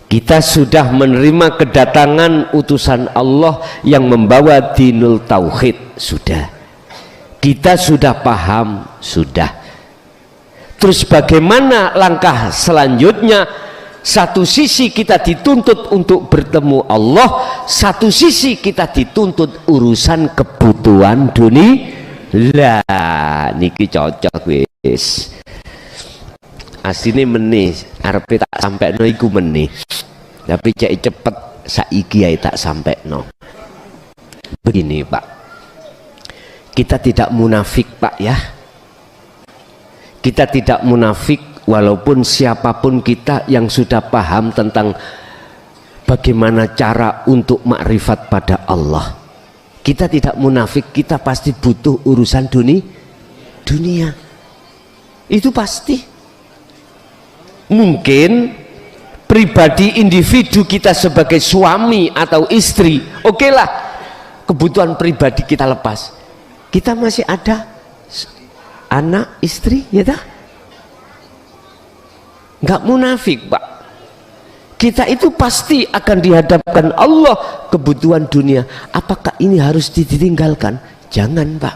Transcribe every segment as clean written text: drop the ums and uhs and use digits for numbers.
Kita sudah menerima kedatangan utusan Allah yang membawa dinul tauhid, sudah. Kita sudah paham, sudah. Terus bagaimana langkah selanjutnya? Satu sisi kita dituntut untuk bertemu Allah, satu sisi kita dituntut urusan kebutuhan dunia. Lah niki cocok wis. Asline meneh arepe tak sampekno iku meneh. Tapi cek cepet saiki ae tak sampekno. Begini, Pak. Kita tidak munafik, Pak, ya. Kita tidak munafik walaupun siapapun kita yang sudah paham tentang bagaimana cara untuk makrifat pada Allah. Kita tidak munafik, kita pasti butuh urusan dunia. Itu pasti. Mungkin pribadi individu kita sebagai suami atau istri, okelah, kebutuhan pribadi kita lepas. Kita masih ada anak, istri, ya tak? Nggak munafik, Pak. Kita itu pasti akan dihadapkan Allah kebutuhan dunia. Apakah ini harus ditinggalkan? Jangan, Pak.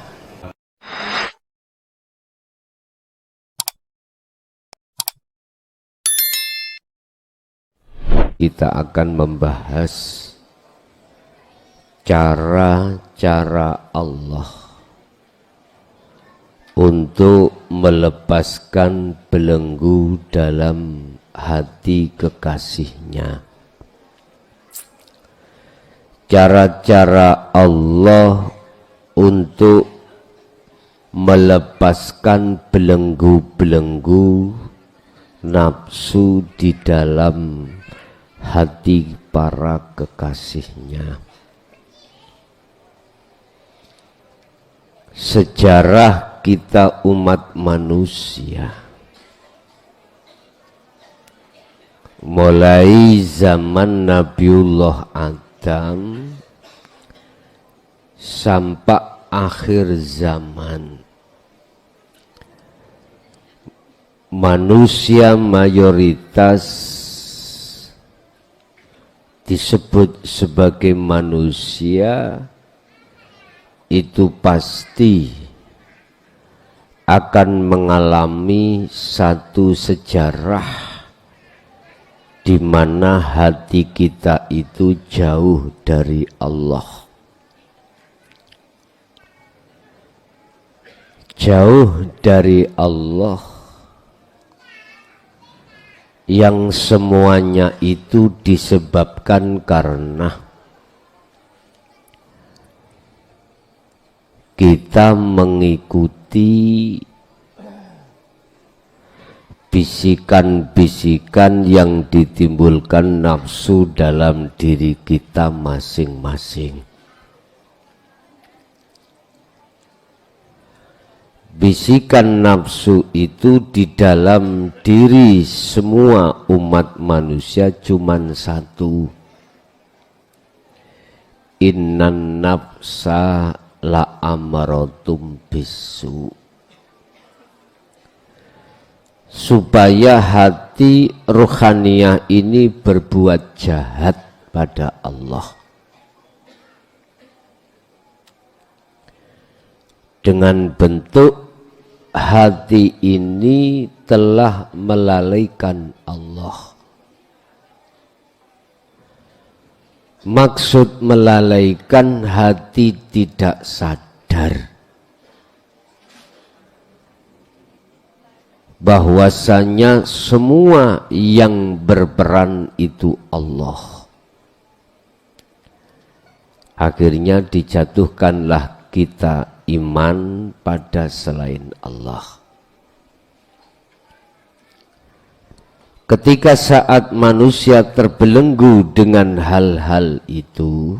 Kita akan membahas cara-cara Allah untuk melepaskan belenggu dalam hati kekasihnya. Cara-cara Allah untuk melepaskan belenggu-belenggu nafsu di dalam hati para kekasihnya. Sejarah kita umat manusia mulai zaman Nabiullah Adam sampai akhir zaman, manusia mayoritas disebut sebagai manusia itu pasti akan mengalami satu sejarah di mana hati kita itu jauh dari Allah, jauh dari Allah, yang semuanya itu disebabkan karena kita mengikuti bisikan-bisikan yang ditimbulkan nafsu dalam diri kita masing-masing. Bisikan nafsu itu di dalam diri semua umat manusia cuman satu. Innan nafsa la amaratum bisu. Supaya hati ruhaniyah ini berbuat jahat pada Allah. Dengan bentuk hati ini telah melalaikan Allah. Maksud melalaikan, hati tidak sadar bahwasanya semua yang berperan itu Allah. Akhirnya dijatuhkanlah kita iman pada selain Allah. Ketika saat manusia terbelenggu dengan hal-hal itu,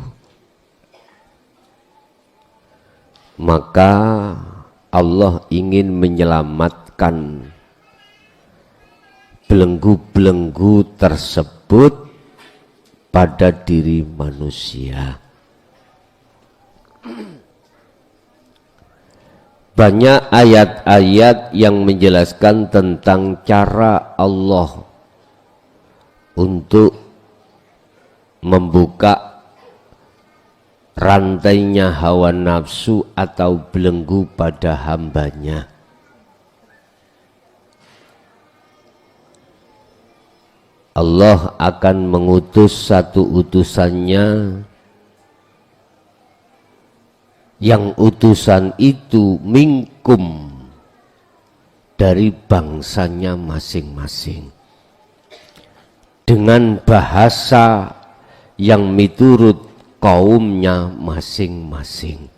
maka Allah ingin menyelamatkan belenggu-belenggu tersebut pada diri manusia. Banyak ayat-ayat yang menjelaskan tentang cara Allah untuk membuka rantainya hawa nafsu atau belenggu pada hambanya. Allah akan mengutus satu utusannya yang utusan itu minkum, dari bangsanya masing-masing, dengan bahasa yang miturut kaumnya masing-masing.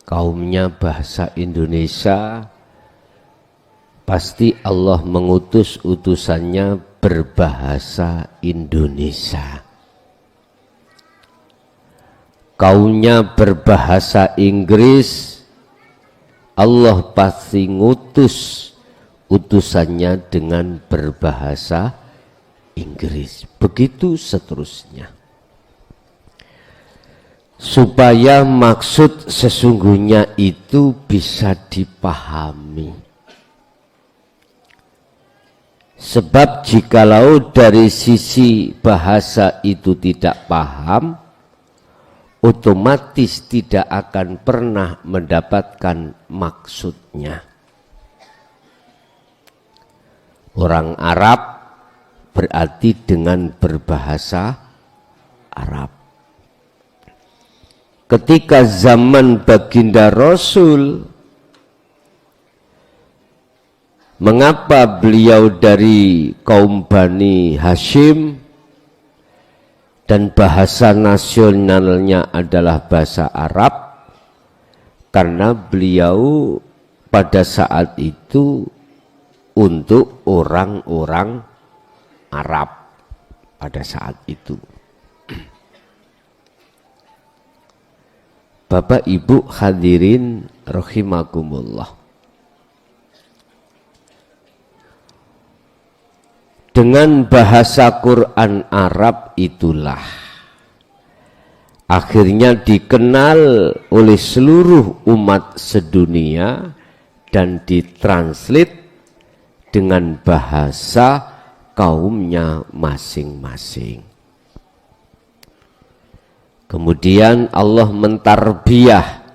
Kaumnya bahasa Indonesia, pasti Allah mengutus utusannya berbahasa Indonesia. Kaumnya berbahasa Inggris, Allah pasti ngutus utusannya dengan berbahasa Inggris. Begitu seterusnya. Supaya maksud sesungguhnya itu bisa dipahami. Sebab jikalau dari sisi bahasa itu tidak paham, otomatis tidak akan pernah mendapatkan maksudnya. Orang Arab berarti dengan berbahasa Arab. Ketika zaman baginda Rasul, mengapa beliau dari kaum Bani Hashim dan bahasa nasionalnya adalah bahasa Arab? Karena beliau pada saat itu untuk orang-orang Arab pada saat itu. Bapak Ibu hadirin rahimakumullah. Dengan bahasa Quran Arab itulah akhirnya dikenal oleh seluruh umat sedunia dan ditranslate dengan bahasa kaumnya masing-masing. Kemudian Allah mentarbiyah,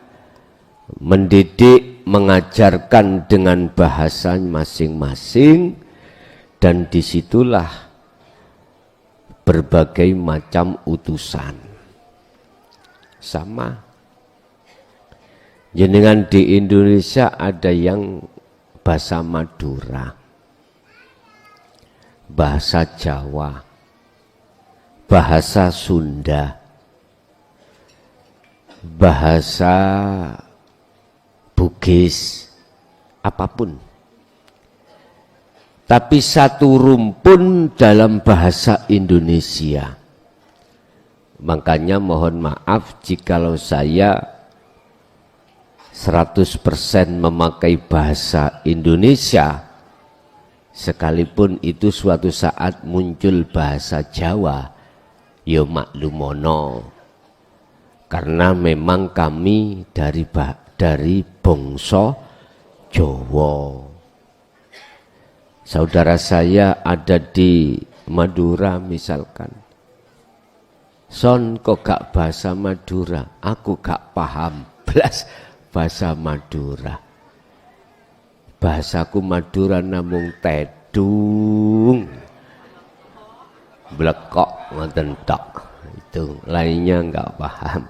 mendidik, mengajarkan dengan bahasa masing-masing, dan disitulah berbagai macam utusan. Sama. Jenengan di Indonesia ada yang bahasa Madura, bahasa Jawa, bahasa Sunda, bahasa Bugis, apapun. Tapi satu rumpun dalam bahasa Indonesia. Makanya mohon maaf jikalau saya 100% memakai bahasa Indonesia, sekalipun itu suatu saat muncul bahasa Jawa, ya maklumono. Karena memang kami dari bangsa Jawa. Saudara saya ada di Madura misalkan, son kok gak bahasa Madura, aku gak paham belas bahasa Madura. Bahasaku Madura namung tedung, blekok ngoten tok, itu lainnya nggak paham.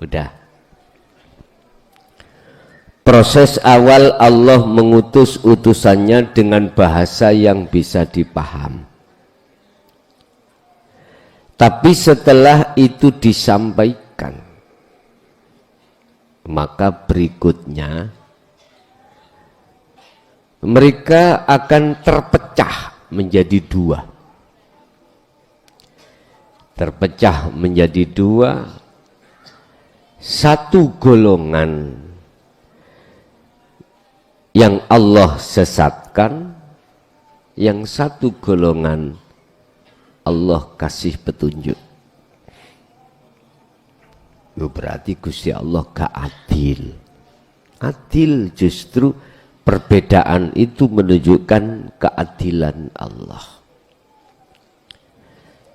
Udah. Proses awal Allah mengutus utusannya dengan bahasa yang bisa dipaham. Tapi setelah itu disampaikan, maka berikutnya mereka akan terpecah menjadi dua. Terpecah menjadi dua. Satu golongan yang Allah sesatkan, yang satu golongan Allah kasih petunjuk. Berarti Gusti Allah gak adil. Adil justru perbedaan itu menunjukkan keadilan Allah.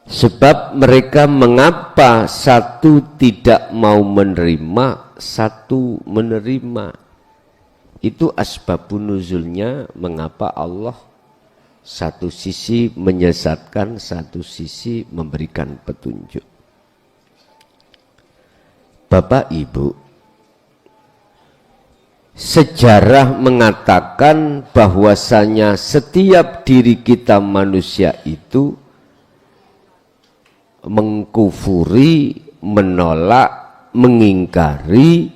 Sebab mereka mengapa satu tidak mau menerima, satu menerima. Itu asbabun nuzulnya mengapa Allah satu sisi menyesatkan, satu sisi memberikan petunjuk. Bapak Ibu, sejarah mengatakan bahwasanya setiap diri kita manusia itu mengkufuri, menolak, mengingkari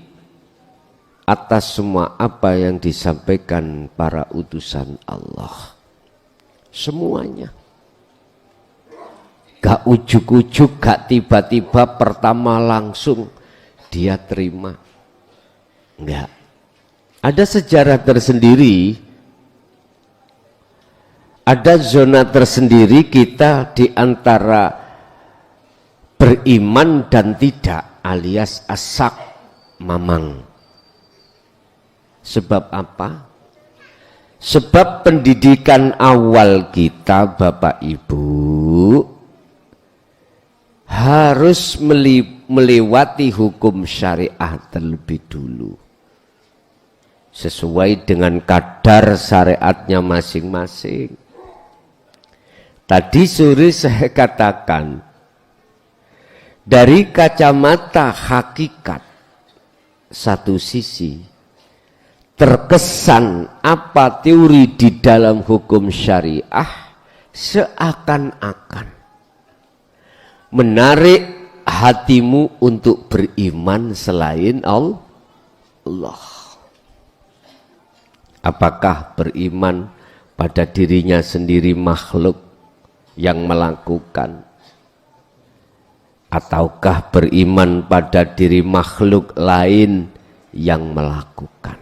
atas semua apa yang disampaikan para utusan Allah. Semuanya. Gak ujuk-ujuk, gak tiba-tiba pertama langsung dia terima. Enggak. Ada sejarah tersendiri, ada zona tersendiri kita di antara beriman dan tidak, alias asak mamang. Sebab apa? Sebab pendidikan awal kita Bapak Ibu harus melewati hukum syariah terlebih dulu. Sesuai dengan kadar syariatnya masing-masing. Tadi sore saya katakan, dari kacamata hakikat satu sisi terkesan apa teori di dalam hukum syariah seakan-akan menarik hatimu untuk beriman selain Allah. Apakah beriman pada dirinya sendiri makhluk yang melakukan, ataukah beriman pada diri makhluk lain yang melakukan?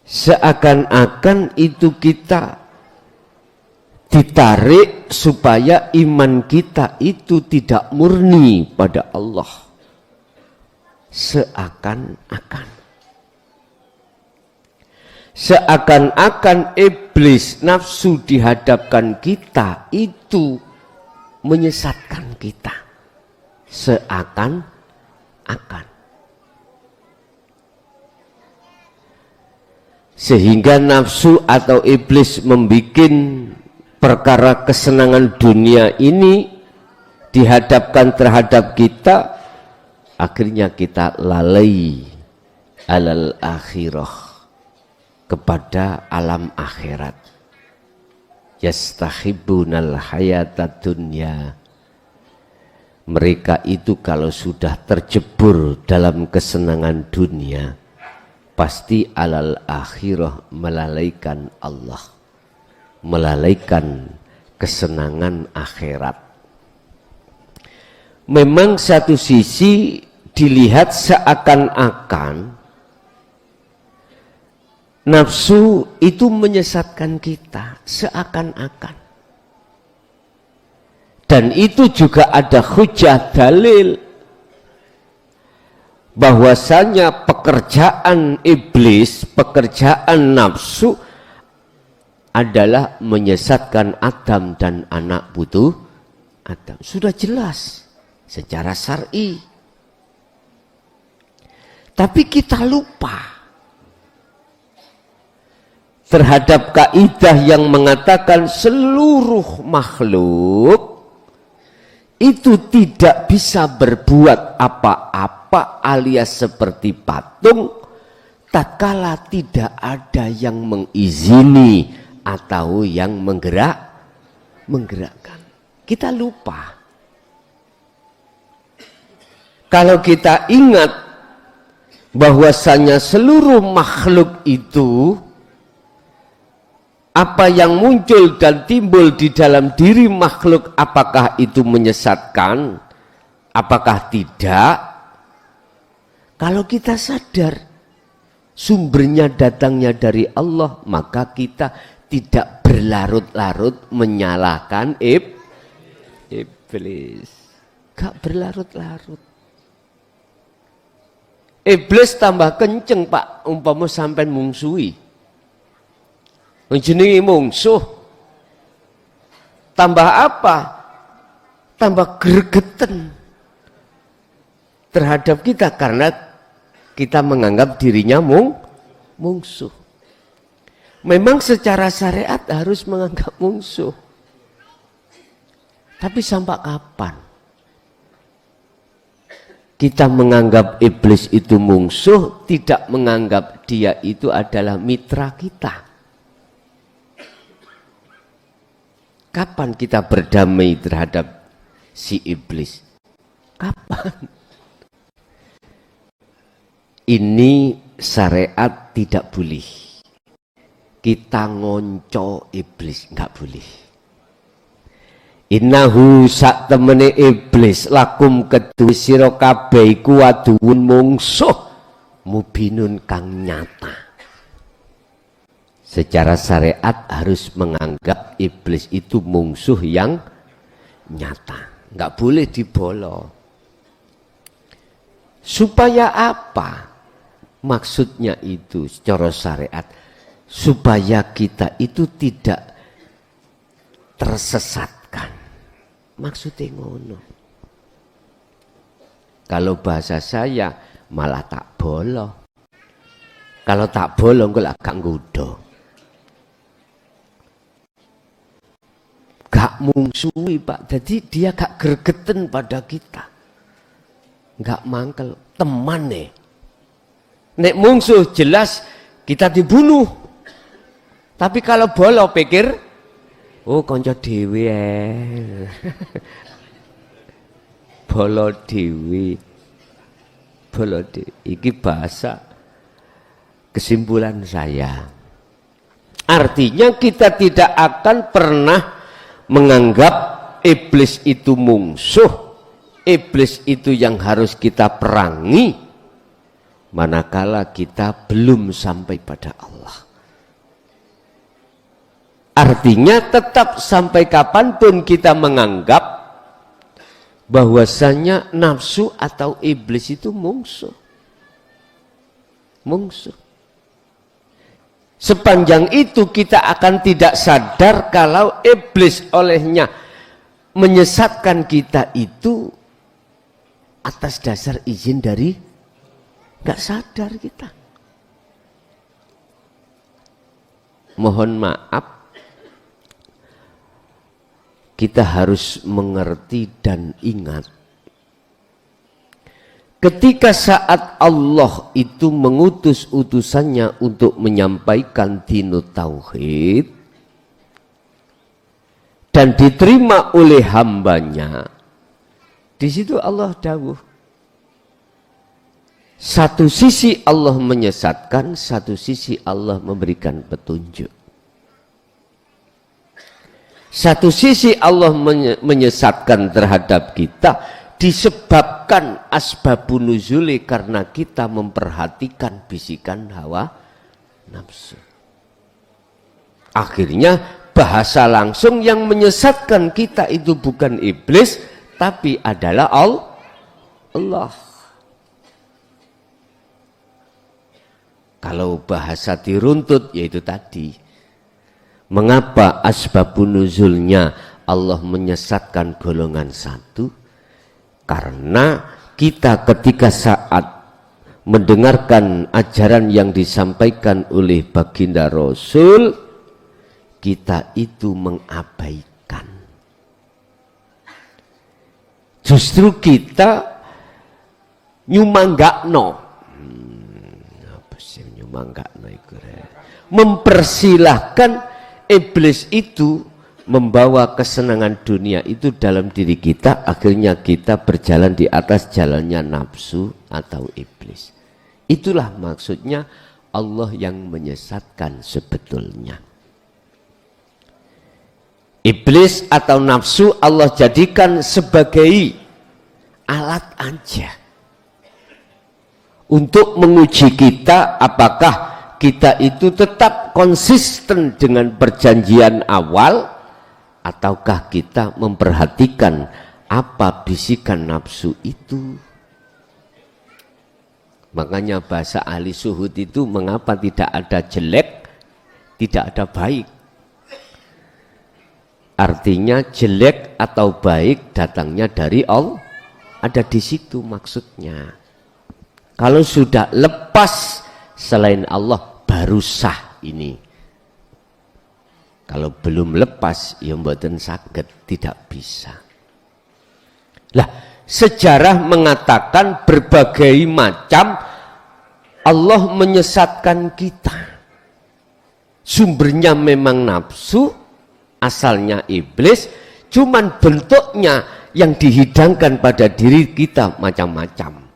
Seakan-akan itu kita ditarik supaya iman kita itu tidak murni pada Allah. Seakan-akan iblis nafsu dihadapkan kita itu menyesatkan kita. Seakan-akan. Sehingga nafsu atau iblis membuat perkara kesenangan dunia ini dihadapkan terhadap kita, akhirnya kita lalai alal akhirah, kepada alam akhirat. Yastahibbunal hayatad dunya. Mereka itu kalau sudah terjebur dalam kesenangan dunia, pasti alal akhirah melalaikan Allah, melalaikan kesenangan akhirat. Memang satu sisi dilihat seakan-akan nafsu itu menyesatkan kita, seakan-akan. Dan itu juga ada hujah dalil bahwasanya pekerjaan iblis, pekerjaan nafsu adalah menyesatkan Adam dan anak putu Adam. Sudah jelas secara syar'i. Tapi kita lupa terhadap kaidah yang mengatakan seluruh makhluk itu tidak bisa berbuat apa-apa alias seperti patung tatkala tidak ada yang mengizini atau yang menggerakkan. Kita lupa. Kalau kita ingat bahwasanya seluruh makhluk itu apa yang muncul dan timbul di dalam diri makhluk, apakah itu menyesatkan, apakah tidak? Kalau kita sadar sumbernya datangnya dari Allah, maka kita tidak berlarut-larut menyalahkan iblis. Gak berlarut-larut. Iblis tambah kenceng Pak, umpama sampai mungsuhi. Jenenge mungsuh Tambah apa? Tambah gregetan terhadap kita karena kita menganggap dirinya musuh. Memang secara syariat harus menganggap musuh. Tapi sampai kapan kita menganggap iblis itu musuh, tidak menganggap dia itu adalah mitra kita? Kapan kita berdamai terhadap si iblis? Kapan? Ini syariat tidak boleh. Kita ngonco iblis, enggak boleh. Innahu sak temene iblis lakum kedue sira kabeh iku aduun mungsuh mubinun kang nyata. Secara syariat harus menganggap iblis itu mungsuh yang nyata, enggak boleh dibolo. Supaya apa? Maksudnya itu secara syariat supaya kita itu tidak tersesatkan. Maksudnya ngono. Kalau bahasa saya malah tak bolo. Kalau tak bolo engko lak gak nggodho. Gak mungsuhi Pak. Jadi dia gak gregeten pada kita. Gak mangkel, teman nih. Nek mungsuh jelas kita dibunuh. Tapi kalau bolo pikir, oh konco dewi bolo dewi. Bolo dewi. Iki bahasa kesimpulan saya. Artinya kita tidak akan pernah menganggap iblis itu musuh. Iblis itu yang harus kita perangi manakala kita belum sampai pada Allah. Artinya tetap sampai kapanpun kita menganggap bahwasanya nafsu atau iblis itu musuh. Musuh. Sepanjang itu kita akan tidak sadar kalau iblis olehnya menyesatkan kita itu atas dasar izin dari nggak sadar kita. Mohon maaf, kita harus mengerti dan ingat. Ketika saat Allah itu mengutus utusannya untuk menyampaikan dinut tauhid dan diterima oleh hambanya, di situ Allah dawuh. Satu sisi Allah menyesatkan, satu sisi Allah memberikan petunjuk. Satu sisi Allah menyesatkan terhadap kita disebabkan asbabun nuzuli karena kita memperhatikan bisikan hawa nafsu. Akhirnya bahasa langsung yang menyesatkan kita itu bukan iblis, tapi adalah Allah. Kalau bahasa diruntut yaitu tadi. Mengapa asbabun nuzulnya Allah menyesatkan golongan satu? Karena kita ketika saat mendengarkan ajaran yang disampaikan oleh baginda Rasul, kita itu mengabaikan. Justru kita nyumanggakno. Apa sih nyumanggakno iku? Mempersilahkan iblis itu membawa kesenangan dunia itu dalam diri kita, akhirnya kita berjalan di atas jalannya nafsu atau iblis. Itulah maksudnya Allah yang menyesatkan sebetulnya. Iblis atau nafsu Allah jadikan sebagai alat aja untuk menguji kita apakah kita itu tetap konsisten dengan perjanjian awal ataukah kita memperhatikan apa bisikan nafsu itu. Makanya bahasa ahli suhud itu mengapa tidak ada jelek, tidak ada baik. artinya jelek atau baik datangnya dari Allah. Ada di situ maksudnya. Kalau sudah lepas selain Allah baru sah ini. Kalau belum lepas ya mboten saged, tidak bisa. Lah, sejarah mengatakan berbagai macam Allah menyesatkan kita. Sumbernya memang nafsu, asalnya iblis, cuman bentuknya yang dihidangkan pada diri kita macam-macam.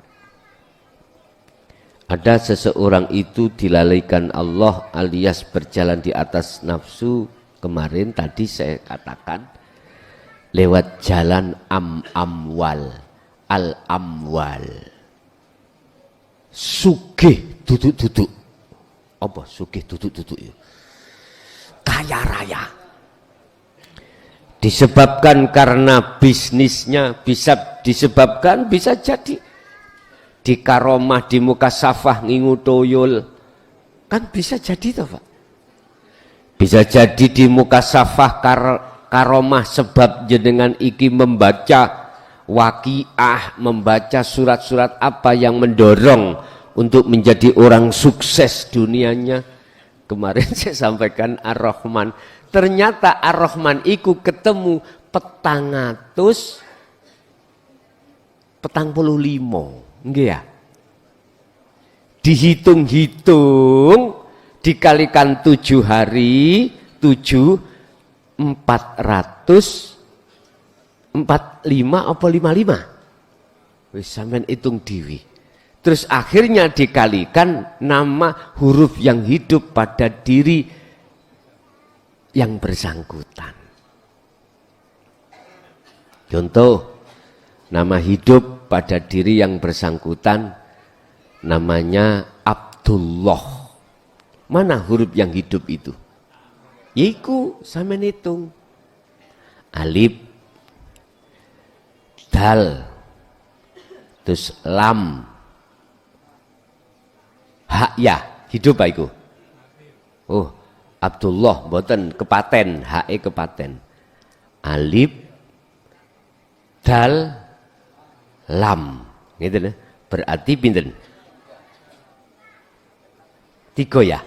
Ada seseorang itu dilalaikan Allah alias berjalan di atas nafsu. Kemarin tadi saya katakan lewat jalan al-amwal. Sugih duduk-duduk. Apa sugih duduk-duduk ya? Kaya raya. Disebabkan karena bisnisnya, bisa disebabkan, bisa jadi di karomah, di muka safah ngingu toyol, kan bisa jadi toh Pak. Bisa jadi di muka safah karomah sebab jenengan iki membaca waqiah, membaca surat-surat apa yang mendorong untuk menjadi orang sukses dunianya. Kemarin saya sampaikan Ar-Rahman, ternyata Ar-Rahman iku ketemu 445. Enggak ya? Dihitung-hitung dikalikan 7 hari 445 apa 55? Wis sampean hitung dewi. Terus akhirnya dikalikan nama huruf yang hidup pada diri yang bersangkutan. Contoh, nama hidup pada diri yang bersangkutan namanya Abdullah. Mana huruf yang hidup itu? Yaiku sampean hitung. Alif, dal, terus lam, hak ya, hidup apa iku? Oh, Abdullah mboten kepaten, hak kepaten. Alif, dal, lam, gitu nih. Berarti pinten? 3 ya.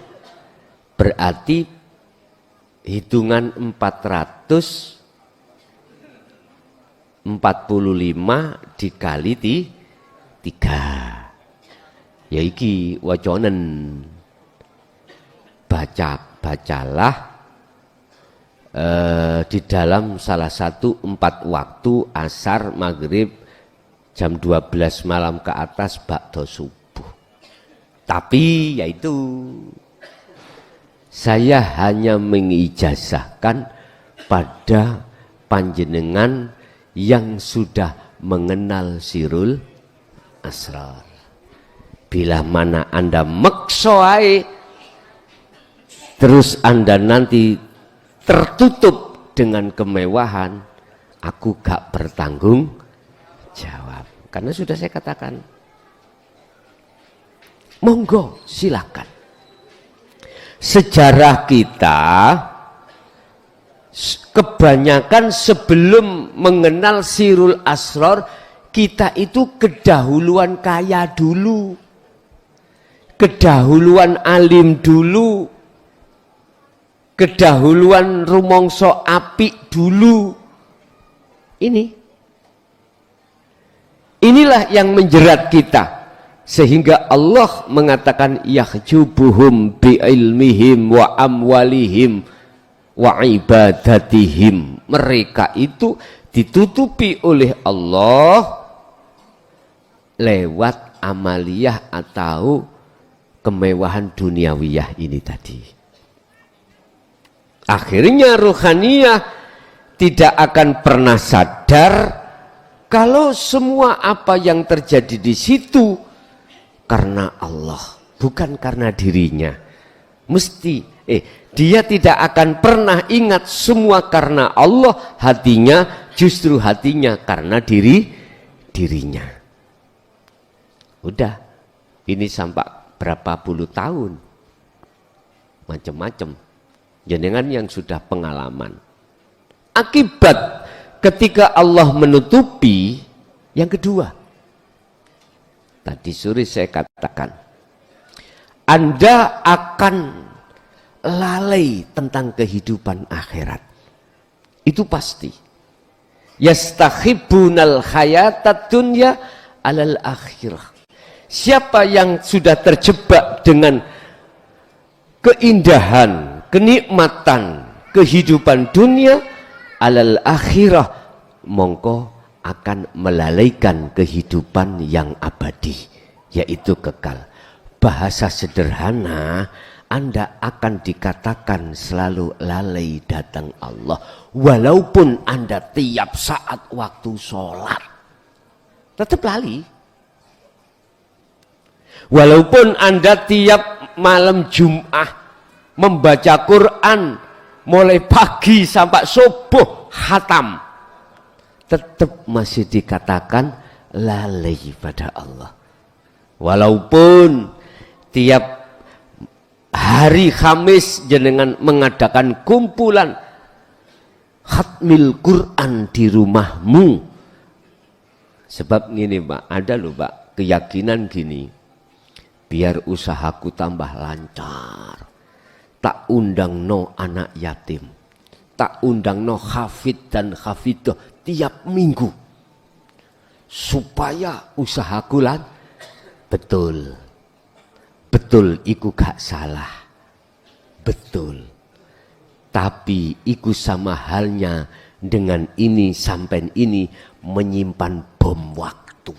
Berarti hitungan 445 dikali 3. Ya iki waconen. Bacalah di dalam salah satu 4 waktu asar, maghrib, jam 12 malam ke atas ba'da subuh. Tapi yaitu saya hanya mengijazahkan pada panjenengan yang sudah mengenal sirul asrar. Bila mana Anda meksoai, terus Anda nanti tertutup dengan kemewahan, aku gak bertanggung jawab. Karena sudah saya katakan, monggo silakan. Sejarah kita kebanyakan sebelum mengenal sirul asrar, kita itu kedahuluan kaya dulu, kedahuluan alim dulu, kedahuluan rumongso apik dulu. Inilah yang menjerat kita, sehingga Allah mengatakan yahjubuhum bi ilmihim wa amwalihim wa ibadatihim. Mereka itu ditutupi oleh Allah lewat amaliyah atau kemewahan duniawiyah ini tadi. Akhirnya ruhaniyah tidak akan pernah sadar kalau semua apa yang terjadi di situ karena Allah, bukan karena dirinya. Dia tidak akan pernah ingat semua karena Allah, justru hatinya karena dirinya. Udah, ini sampai berapa puluh tahun, macam-macam. Jenengan yang sudah pengalaman, Akibat ketika Allah menutupi yang kedua. Tadi sore saya katakan, Anda akan lalai tentang kehidupan akhirat. Itu pasti. Yastakhibunal hayatad dunya alal akhirah. Siapa yang sudah terjebak dengan keindahan, kenikmatan kehidupan dunia alal akhirah, mongko akan melalaikan kehidupan yang abadi, yaitu kekal. Bahasa sederhana, Anda akan dikatakan selalu lalai datang Allah, walaupun Anda tiap saat waktu sholat tetap lali. Walaupun Anda tiap malam Jum'ah membaca Quran mulai pagi sampai subuh khatam, tetap masih dikatakan lalai pada Allah. Walaupun tiap hari Kamis jenengan mengadakan kumpulan khatmil Quran di rumahmu. Sebab gini Pak, ada loh Pak keyakinan gini, biar usahaku tambah lancar, tak undang no anak yatim, tak undang no hafid dan hafidah tiap minggu, supaya usahaku betul. Betul, iku gak salah. Betul. Tapi iku sama halnya dengan ini sampai ini menyimpan bom waktu.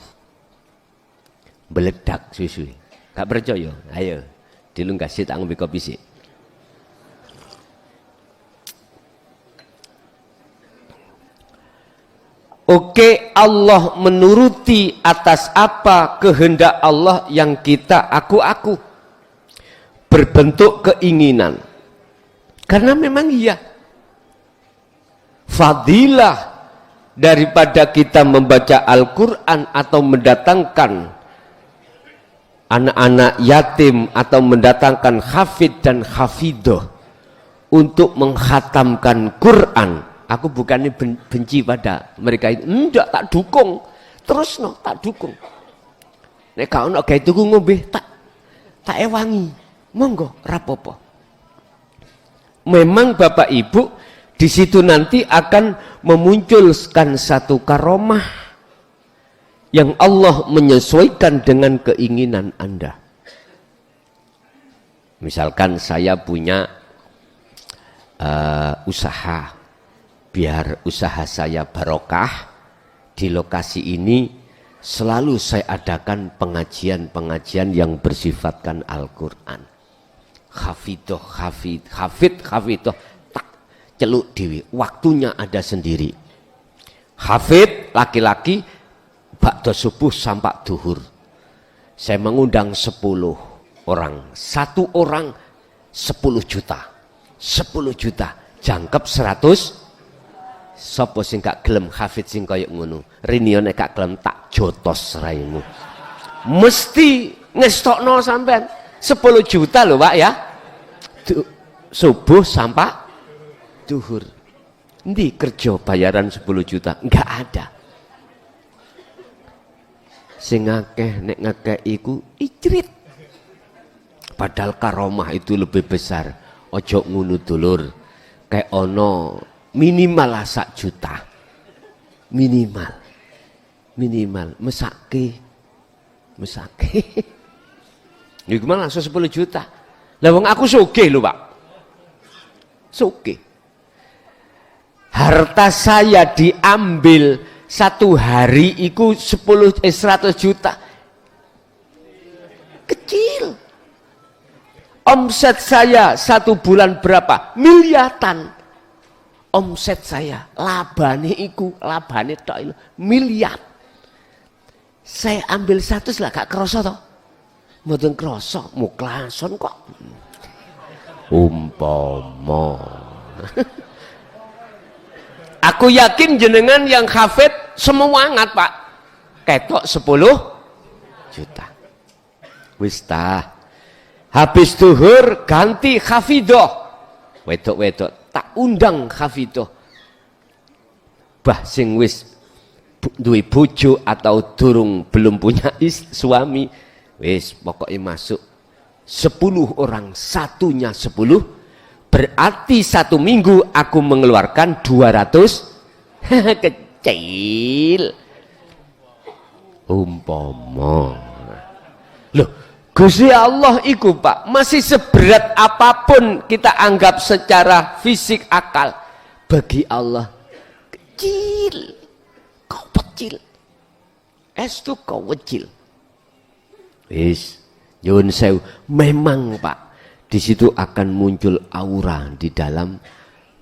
Meledak susu. Gak percaya? Ayo, dilung kasih tak ngambil kopi sih. Oke, Allah menuruti atas apa kehendak Allah yang kita aku-aku, berbentuk keinginan. Karena memang iya, fadilah daripada kita membaca Al-Quran atau mendatangkan anak-anak yatim atau mendatangkan hafid dan hafidah untuk menghatamkan Quran. Aku bukannya benci pada mereka itu, enggak, tak dukung. Terus no, tak dukung. Nek kau nak kayak tuku ngombe, tak ewangi. Monggo, rapopo. Memang Bapak Ibu di situ nanti akan memunculkan satu karomah yang Allah menyesuaikan dengan keinginan Anda. Misalkan saya punya usaha, biar usaha saya barokah, di lokasi ini selalu saya adakan pengajian-pengajian yang bersifatkan Al-Quran. Hafidoh, tak celuk dewi, waktunya ada sendiri. Hafid laki-laki ba'da subuh sampai duhur. Saya mengundang 10 orang, satu orang 10 juta, 10 juta, jangkep 100. Sopo sing gak gelem hafid sing kaya ngono, rinio nek gak gelem tak jotos raimu. Mesti ngestokno sampean 10 juta loh Pak ya. Subuh sampai duhur. Endi kerja bayaran 10 juta? Enggak ada. Sing akeh nek ngakeh iku ijrit. Padahal karomah itu lebih besar. Ojo ngono dulur. Kayak ono minimal lah 1 juta, minimal mesake ini gimana langsung 10 juta lah wong aku sugih lho Pak, sugih. Harta saya diambil satu hari itu 100 juta, kecil. Omset saya satu bulan berapa? Miliaran. Omset saya, labane tok miliar. Saya ambil 100 lah, gak kroso toh. Mboten kroso, muklason kok. Umpama. Aku yakin jenengan yang hafid semangat Pak. Ketok 10 juta. Wis tah. Habis duhur ganti hafidoh. Wedok-wedok tak undang hafidoh, abah sing wis duwe bojo atau belum punya suami, wis pokoknya masuk 10 orang, satunya 10, berarti 1 minggu aku mengeluarkan 200 kecil umpama. Loh, Gusti Allah iku Pak, masih seberat apapun kita anggap secara fisik akal, bagi Allah kecil. Kau kecil, estu kau kecil. Wis, nyuwun sewu. Memang Pak, di situ akan muncul aura di dalam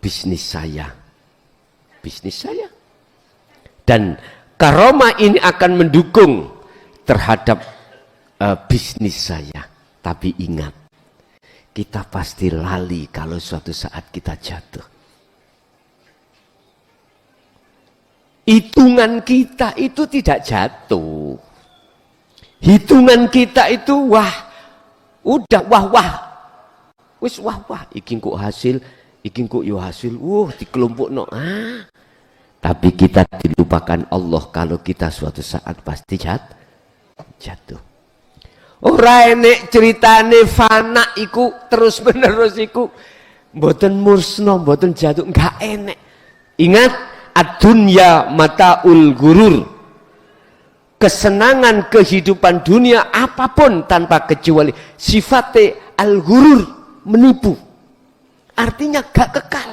bisnis saya, dan karomah ini akan mendukung terhadap bisnis saya. Tapi ingat, kita pasti lali kalau suatu saat kita jatuh. Hitungan kita itu tidak jatuh. Hitungan kita itu udah wis iki kok hasil, iki kok yo hasil, dikelompokno. Tapi kita dilupakan Allah kalau kita suatu saat pasti jatuh. Ora enek ceritane fana iku terus menerus iku mboten musna, mboten jatuh, enggak enek. Ingat, ad-dunya mataul gurur. Kesenangan kehidupan dunia apapun tanpa kecuali sifatnya al-gurur, menipu. Artinya gak kekal.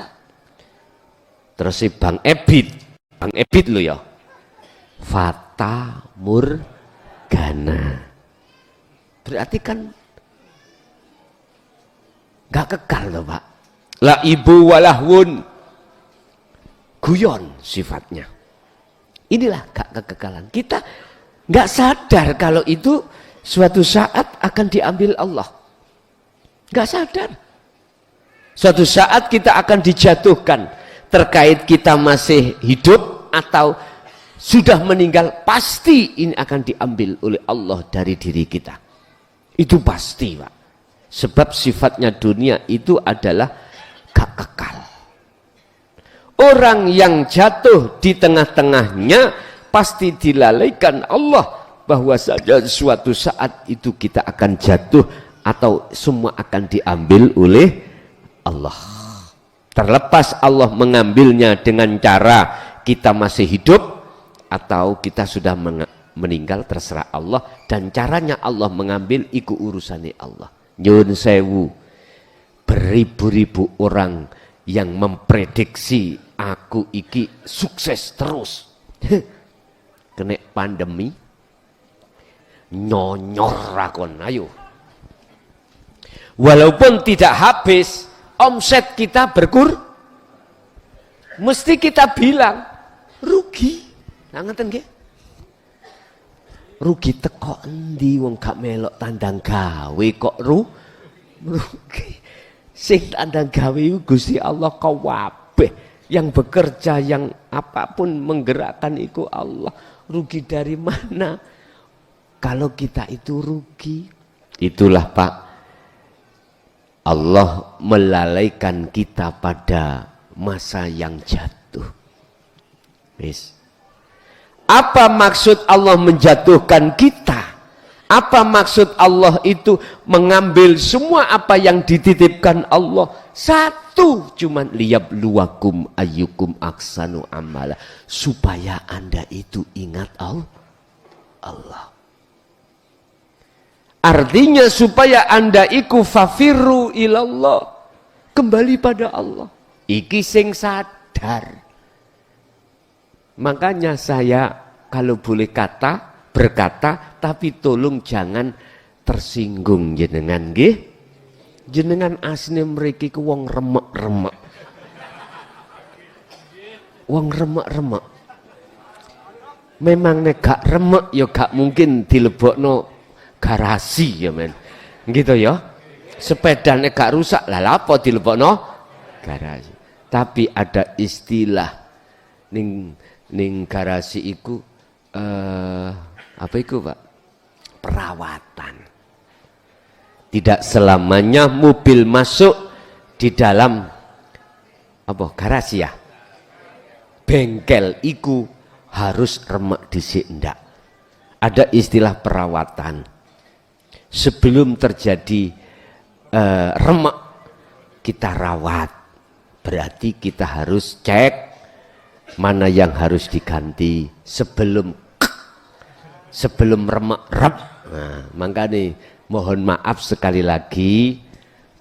Terus si Bang Ebit lo ya. Fata murgana. Berarti kan gak kekal loh Pak. La ibu walahwun. Guyon sifatnya. Inilah gak kekekalan. Kita gak sadar kalau itu suatu saat akan diambil Allah. Gak sadar. Suatu saat kita akan dijatuhkan. Terkait kita masih hidup atau sudah meninggal, pasti ini akan diambil oleh Allah dari diri kita. Itu pasti Pak. Sebab sifatnya dunia itu adalah gak kekal. Orang yang jatuh di tengah-tengahnya pasti dilalaikan Allah, bahwa saja suatu saat itu kita akan jatuh atau semua akan diambil oleh Allah. Terlepas Allah mengambilnya dengan cara kita masih hidup atau kita sudah meninggal, terserah Allah, dan caranya Allah mengambil iku urusannya Allah. Nyun sewu, beribu-ribu orang yang memprediksi aku iki sukses terus. Kena pandemi nyonyor rakon, ayo. Walaupun tidak habis, omset kita mesti kita bilang rugi. Nah, ngeten nggih? Rugi teko endi wong gak melok tandang gawe kok rugi. Sing tandang gawe Gusti Allah kabeh. Yang bekerja, yang apapun menggerakkan itu Allah. Rugi dari mana? Kalau kita itu rugi. Itulah Pak, Allah melalaikan kita pada masa yang jatuh. Wis. Apa maksud Allah menjatuhkan kita? Apa maksud Allah itu mengambil semua apa yang dititipkan Allah? Satu, cuman liyabluwakum ayyukum aksanu amala, supaya Anda itu ingat Allah. Artinya supaya Anda iku fafirru ilallah, kembali pada Allah. Iki sing sadar. Makanya saya kalau boleh berkata, tapi tolong jangan tersinggung jenengan nggih. Jenengan asli mriki ku wong remek-remek. Wong remek-remek. Memang nek gak remek ya gak mungkin dilebokno garasi ya men. Gitu ya. Sepeda nek gak rusak lah apa dilebokno garasi. Tapi ada istilah ning garasi iku apa itu Pak? Perawatan. Tidak selamanya mobil masuk di dalam apa garasi ya. bengkel iku harus remek dhisik ndak. Ada istilah perawatan. Sebelum terjadi remek, kita rawat. Berarti kita harus cek mana yang harus diganti sebelum remek rep. Nah, makanya mohon maaf sekali lagi,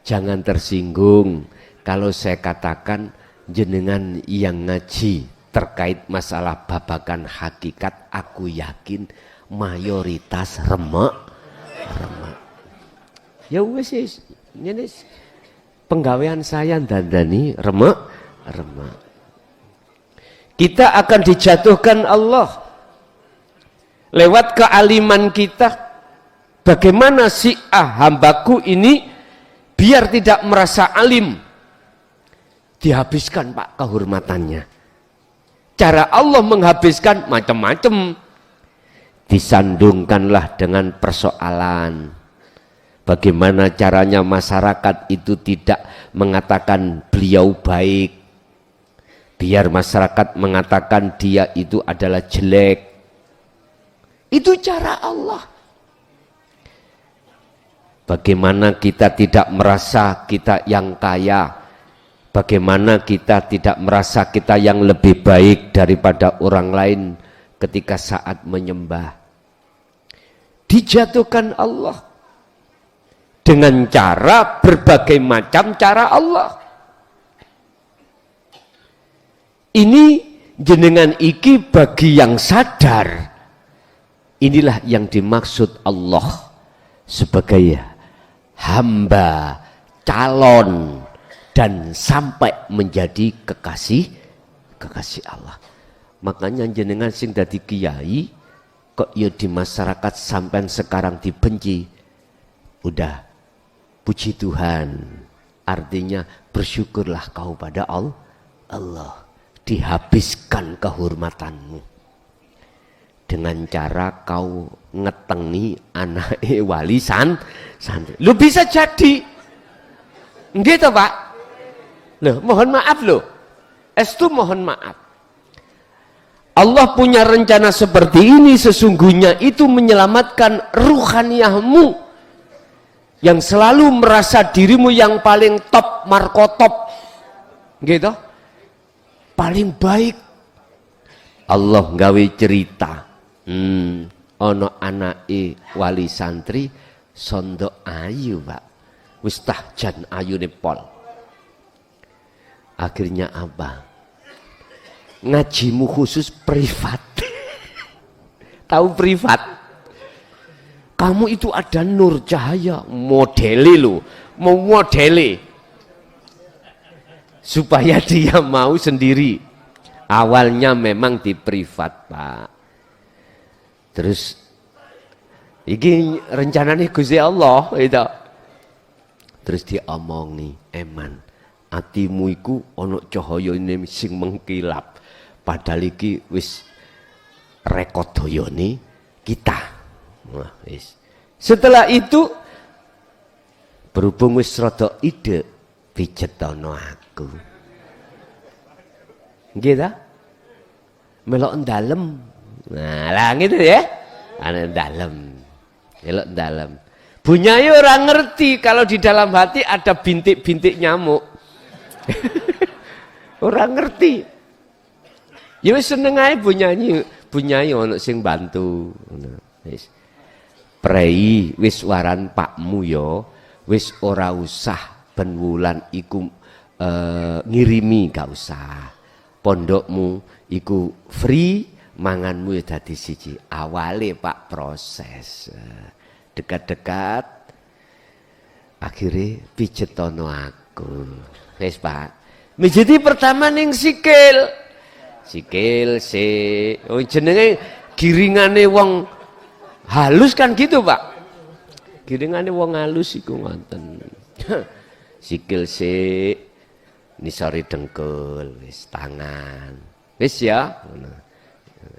jangan tersinggung kalau saya katakan jenengan yang ngaji terkait masalah babakan hakikat, aku yakin mayoritas remek. Ya wes ini penggawean saya dandani remek. Kita akan dijatuhkan Allah lewat kealiman kita. Bagaimana si hambaku ini biar tidak merasa alim, dihabiskan Pak kehormatannya. Cara Allah menghabiskan macam-macam. Disandungkanlah dengan persoalan. Bagaimana caranya masyarakat itu tidak mengatakan beliau baik, biar masyarakat mengatakan dia itu adalah jelek. Itu cara Allah. Bagaimana kita tidak merasa kita yang kaya, bagaimana kita tidak merasa kita yang lebih baik daripada orang lain ketika saat menyembah. Dijatuhkan Allah dengan cara berbagai macam cara Allah. Ini jenengan iki bagi yang sadar, inilah yang dimaksud Allah sebagai hamba calon dan sampai menjadi kekasih Allah. Makanya jenengan sing dadi kiai kok ya di masyarakat sampai sekarang dibenci, udah puji Tuhan, artinya bersyukurlah kau pada Allah, dihabiskan kehormatanmu dengan cara kau ngetengi anak wali santri. Lu bisa jadi gitu Pak. Loh, mohon maaf loh, estu mohon maaf. Allah punya rencana seperti ini, sesungguhnya itu menyelamatkan ruhaniyahmu yang selalu merasa dirimu yang paling top, markotop gitu, paling baik. Allah gawe cerita, ono anake wali santri sondok ayu Pak, wis tahjan ayune pol. Akhirnya apa? Ngajimu khusus privat. Tahu privat? Kamu itu ada nur cahaya, modele lo, mau modele supaya dia mau sendiri. Awalnya memang di privat Pak. Terus ini rencananya Gusti Allah itu. Terus diomongi, eman atimu iku ono cahaya ini sing mengkilap. Padahal iki wis rekodayane kita. Nah, wis. Setelah itu berhubung wis rada ide pijetono aku. Nggih ta? Melok ndalem. Nah, lah gitu ya. Ana ndalem. Melok ndalem. Bunyai orang ngerti kalau di dalam hati ada bintik-bintik nyamuk. Orang ngerti. Ya wis seneng ae bunyai ono sing bantu. Wis. Prei wis waran pakmu ya, wis ora usah ben wulan iku ngirimi, gak usah. Pondokmu iku free, manganmu ya dadi siji. Awale Pak proses. Dekat-dekat akhirnya pijetono aku. Wis Pak. Mijiti pertama ning sikil si jenenge giringane wong halus kan gitu Pak. Giringane wong halus iku ngoten. Sikil si nisari dengkul, wis tangan. Wis ya.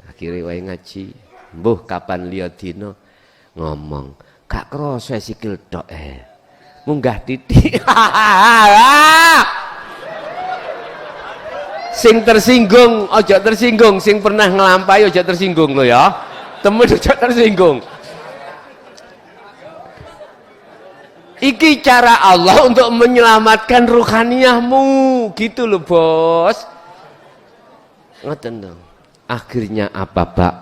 Akhire wae ngaji. Mbuh kapan liya dina ngomong, gak krasa sikil tok munggah titik. Sing tersinggung ojo tersinggung, sing pernah ngelampai ojo tersinggung lo ya. Temen ojo tersinggung. Iki cara Allah untuk menyelamatkan ruhaniyahmu, gitu loh bos. Ngoten dong. Akhirnya apa Pak?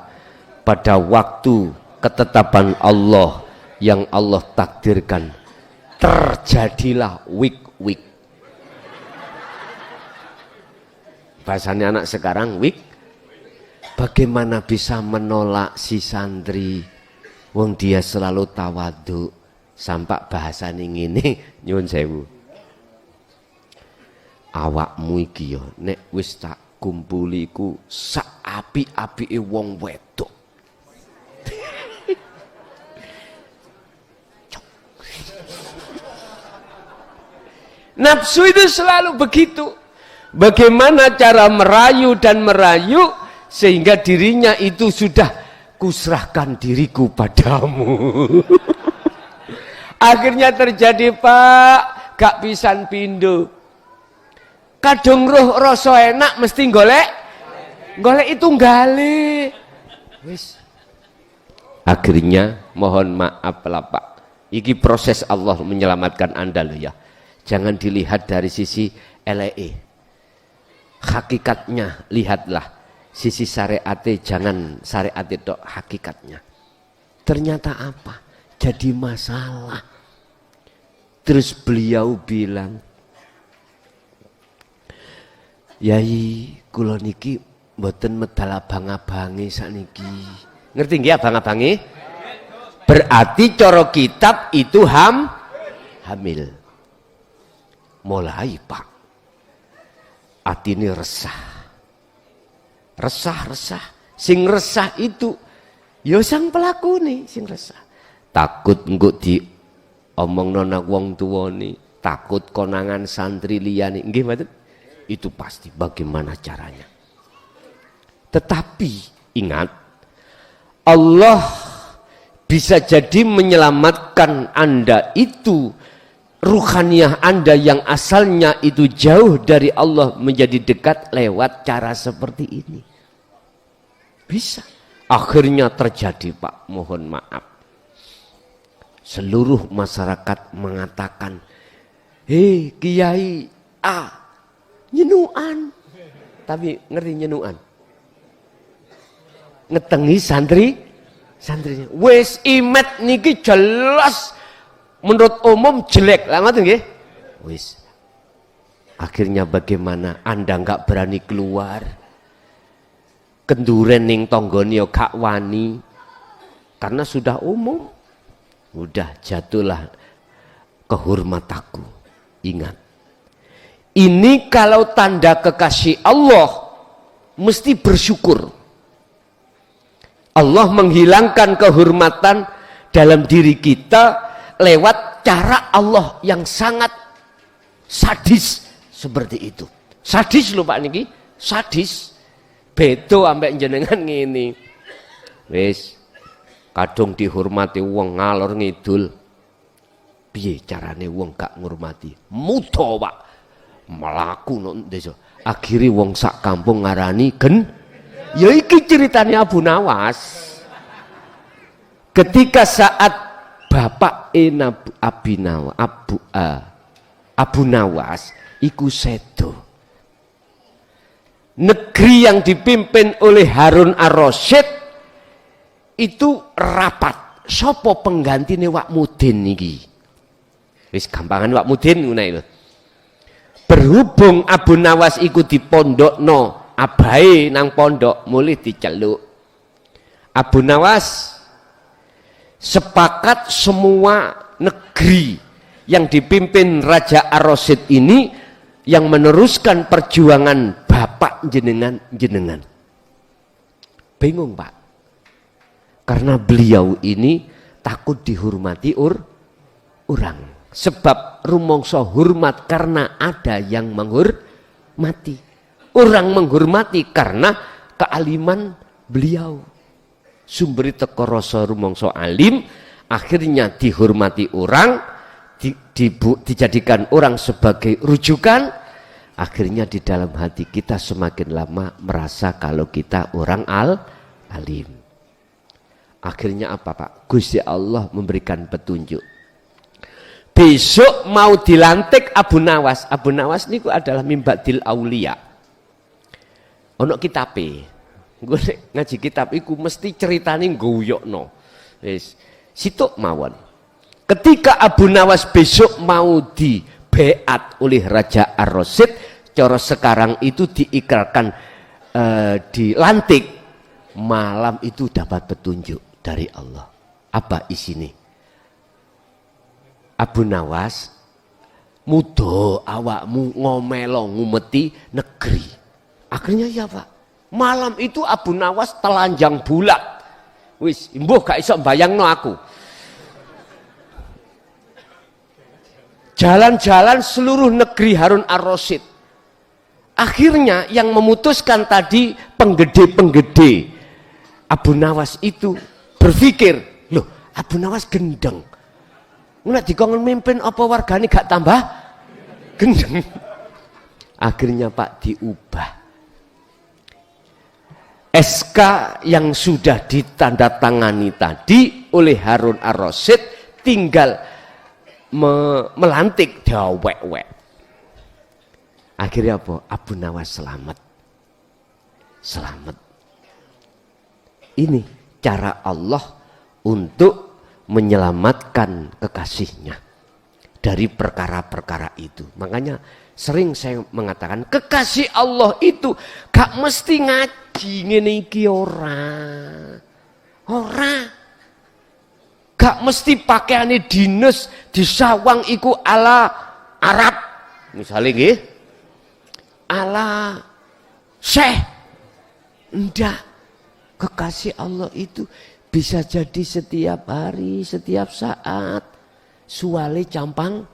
Pada waktu ketetapan Allah yang Allah takdirkan, terjadilah wik-wik. Bahasanya anak sekarang wik. Bagaimana bisa menolak si santri? Wong dia selalu tawadhu. Sampai bahasa ngene nyuwun sewu. Awakmu iki yo nek wis tak kumpuli ku sak apik-apike wong wedok. Nafsu itu selalu begitu. Bagaimana cara merayu dan merayu sehingga dirinya itu sudah kuserahkan diriku padamu. Akhirnya terjadi Pak, gak pisan pindo. Kadung roh rasa enak mesti golek itu gale. Wis. Akhirnya mohon maaf lah Pak. Iki proses Allah menyelamatkan Anda loh ya. Jangan dilihat dari sisi LE. Hakikatnya lihatlah. Sisi syariate jangan syariate tok, hakikatnya. Ternyata apa? Jadi masalah. Terus beliau bilang, Yai kula niki mboten medal abang-abange sakniki. Ngerti nggih abang-abange? Berarti cara kitab itu hamil. Mulai Pak. Atine resah. Resah. Sing resah itu ya sang pelaku nih sing resah. Takut engko diomongno nang wong tuwane, takut konangan santri liyane. Nggih mboten? Itu pasti bagaimana caranya. Tetapi ingat, Allah bisa jadi menyelamatkan Anda itu, ruhaniyah Anda yang asalnya itu jauh dari Allah menjadi dekat lewat cara seperti ini. Bisa. Akhirnya terjadi Pak, mohon maaf. Seluruh masyarakat mengatakan, hei Kiai nyenuan. Tapi ngerti nyenuan? Ngetengi santrinya. Wes imet niki jelas menurut umum jelek. Lah ngoten nggih? Wes. Akhirnya bagaimana? Anda enggak berani keluar. Kenduren ning tanggane yo gak wani. Karena sudah umum. Udah jatuhlah kehormatanku. Ingat. Ini kalau tanda kekasih Allah mesti bersyukur. Allah menghilangkan kehormatan dalam diri kita lewat cara Allah yang sangat sadis seperti itu. Sadis lho Pak niki, sadis. Beto ambek jenengan ngene. Wis kadung dihormati wong ngalor ngidul. Piye carane wong gak ngurmati? Muda Pak. Melaku nang desa. Akhire wong sak kampung ngarani ya iki ceritane Abu Nawas. Ketika saat bapak Abu Nawas iku sedo. Negeri yang dipimpin oleh Harun ar-Rasyid itu rapat. Sopo penggantine Wak Mudin niki? Wis gampangan Wak Mudin ngono lho. Berhubung Abu Nawas iku dipondokno, abahe nang pondok mulih diceluk. Abu Nawas sepakat semua negeri yang dipimpin Raja Ar-Rasyid ini yang meneruskan perjuangan bapak jenengan. Bingung Pak. Karena beliau ini takut dihormati orang. Sebab rumangsa hormat karena ada yang menghormati. Orang menghormati karena kealiman beliau. Sumberi teko rasa rumangsa alim, akhirnya dihormati orang, dijadikan orang sebagai rujukan, Akhirnya di dalam hati kita semakin lama merasa kalau kita orang alim. Akhirnya apa Pak? Gusti Allah memberikan petunjuk. Besok mau dilantik Abu Nawas. Abu Nawas niku adalah Mimbadil Aulia. Ono kitabe. Gue ngaji kitab iku mesti ceritane guyokno. Wis, situk mawon. Ketika Abu Nawas besok mau dibeat oleh Raja Ar-Rasyid, cara sekarang itu diikrarkan dilantik, malam itu dapat petunjuk dari Allah. Apa isinya? Abu Nawas, mudo awakmu ngomelo ngumeti negeri. Akhirnya ya Pak, malam itu Abu Nawas telanjang bulat. Wis, mbuh gak iso mbayangno aku. Jalan-jalan seluruh negeri Harun Ar-Rasyid. Akhirnya yang memutuskan tadi penggede-penggede Abu Nawas itu berpikir, loh Abu Nawas gendeng. Nek dikongkon mimpin apa wargane gak tambah gendeng. Akhirnya Pak diubah. SK yang sudah ditandatangani tadi oleh Harun Ar-Rasyid tinggal melantik dawek-wek. Akhirnya apa? Abu Nawas selamat. Selamat. Ini cara Allah untuk menyelamatkan kekasihnya dari perkara-perkara itu. Makanya sering saya mengatakan kekasih Allah itu gak mesti ngaji ngene iki ora. Gak mesti pakaiane dinas disawang iku ala Arab. Misalnya nggih. Ala Syekh. Ndak. Kekasih Allah itu bisa jadi setiap hari, setiap saat. Suale camping.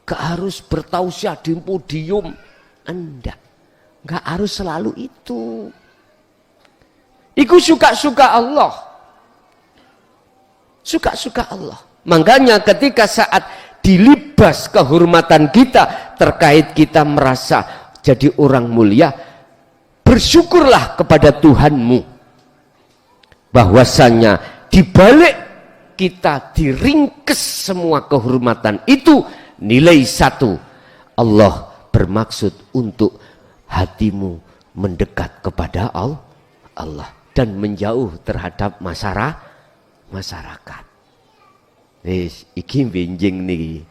Gak harus bertausiah di podium. Enggak. Gak harus selalu itu. Iku suka-suka Allah. Suka-suka Allah. Makanya ketika saat dilibas kehormatan kita terkait kita merasa jadi orang mulia, bersyukurlah kepada Tuhanmu bahwasanya dibalik kita diringkes semua kehormatan itu nilai satu, Allah bermaksud untuk hatimu mendekat kepada Allah dan menjauh terhadap masyarakat. Wis iki benjing niki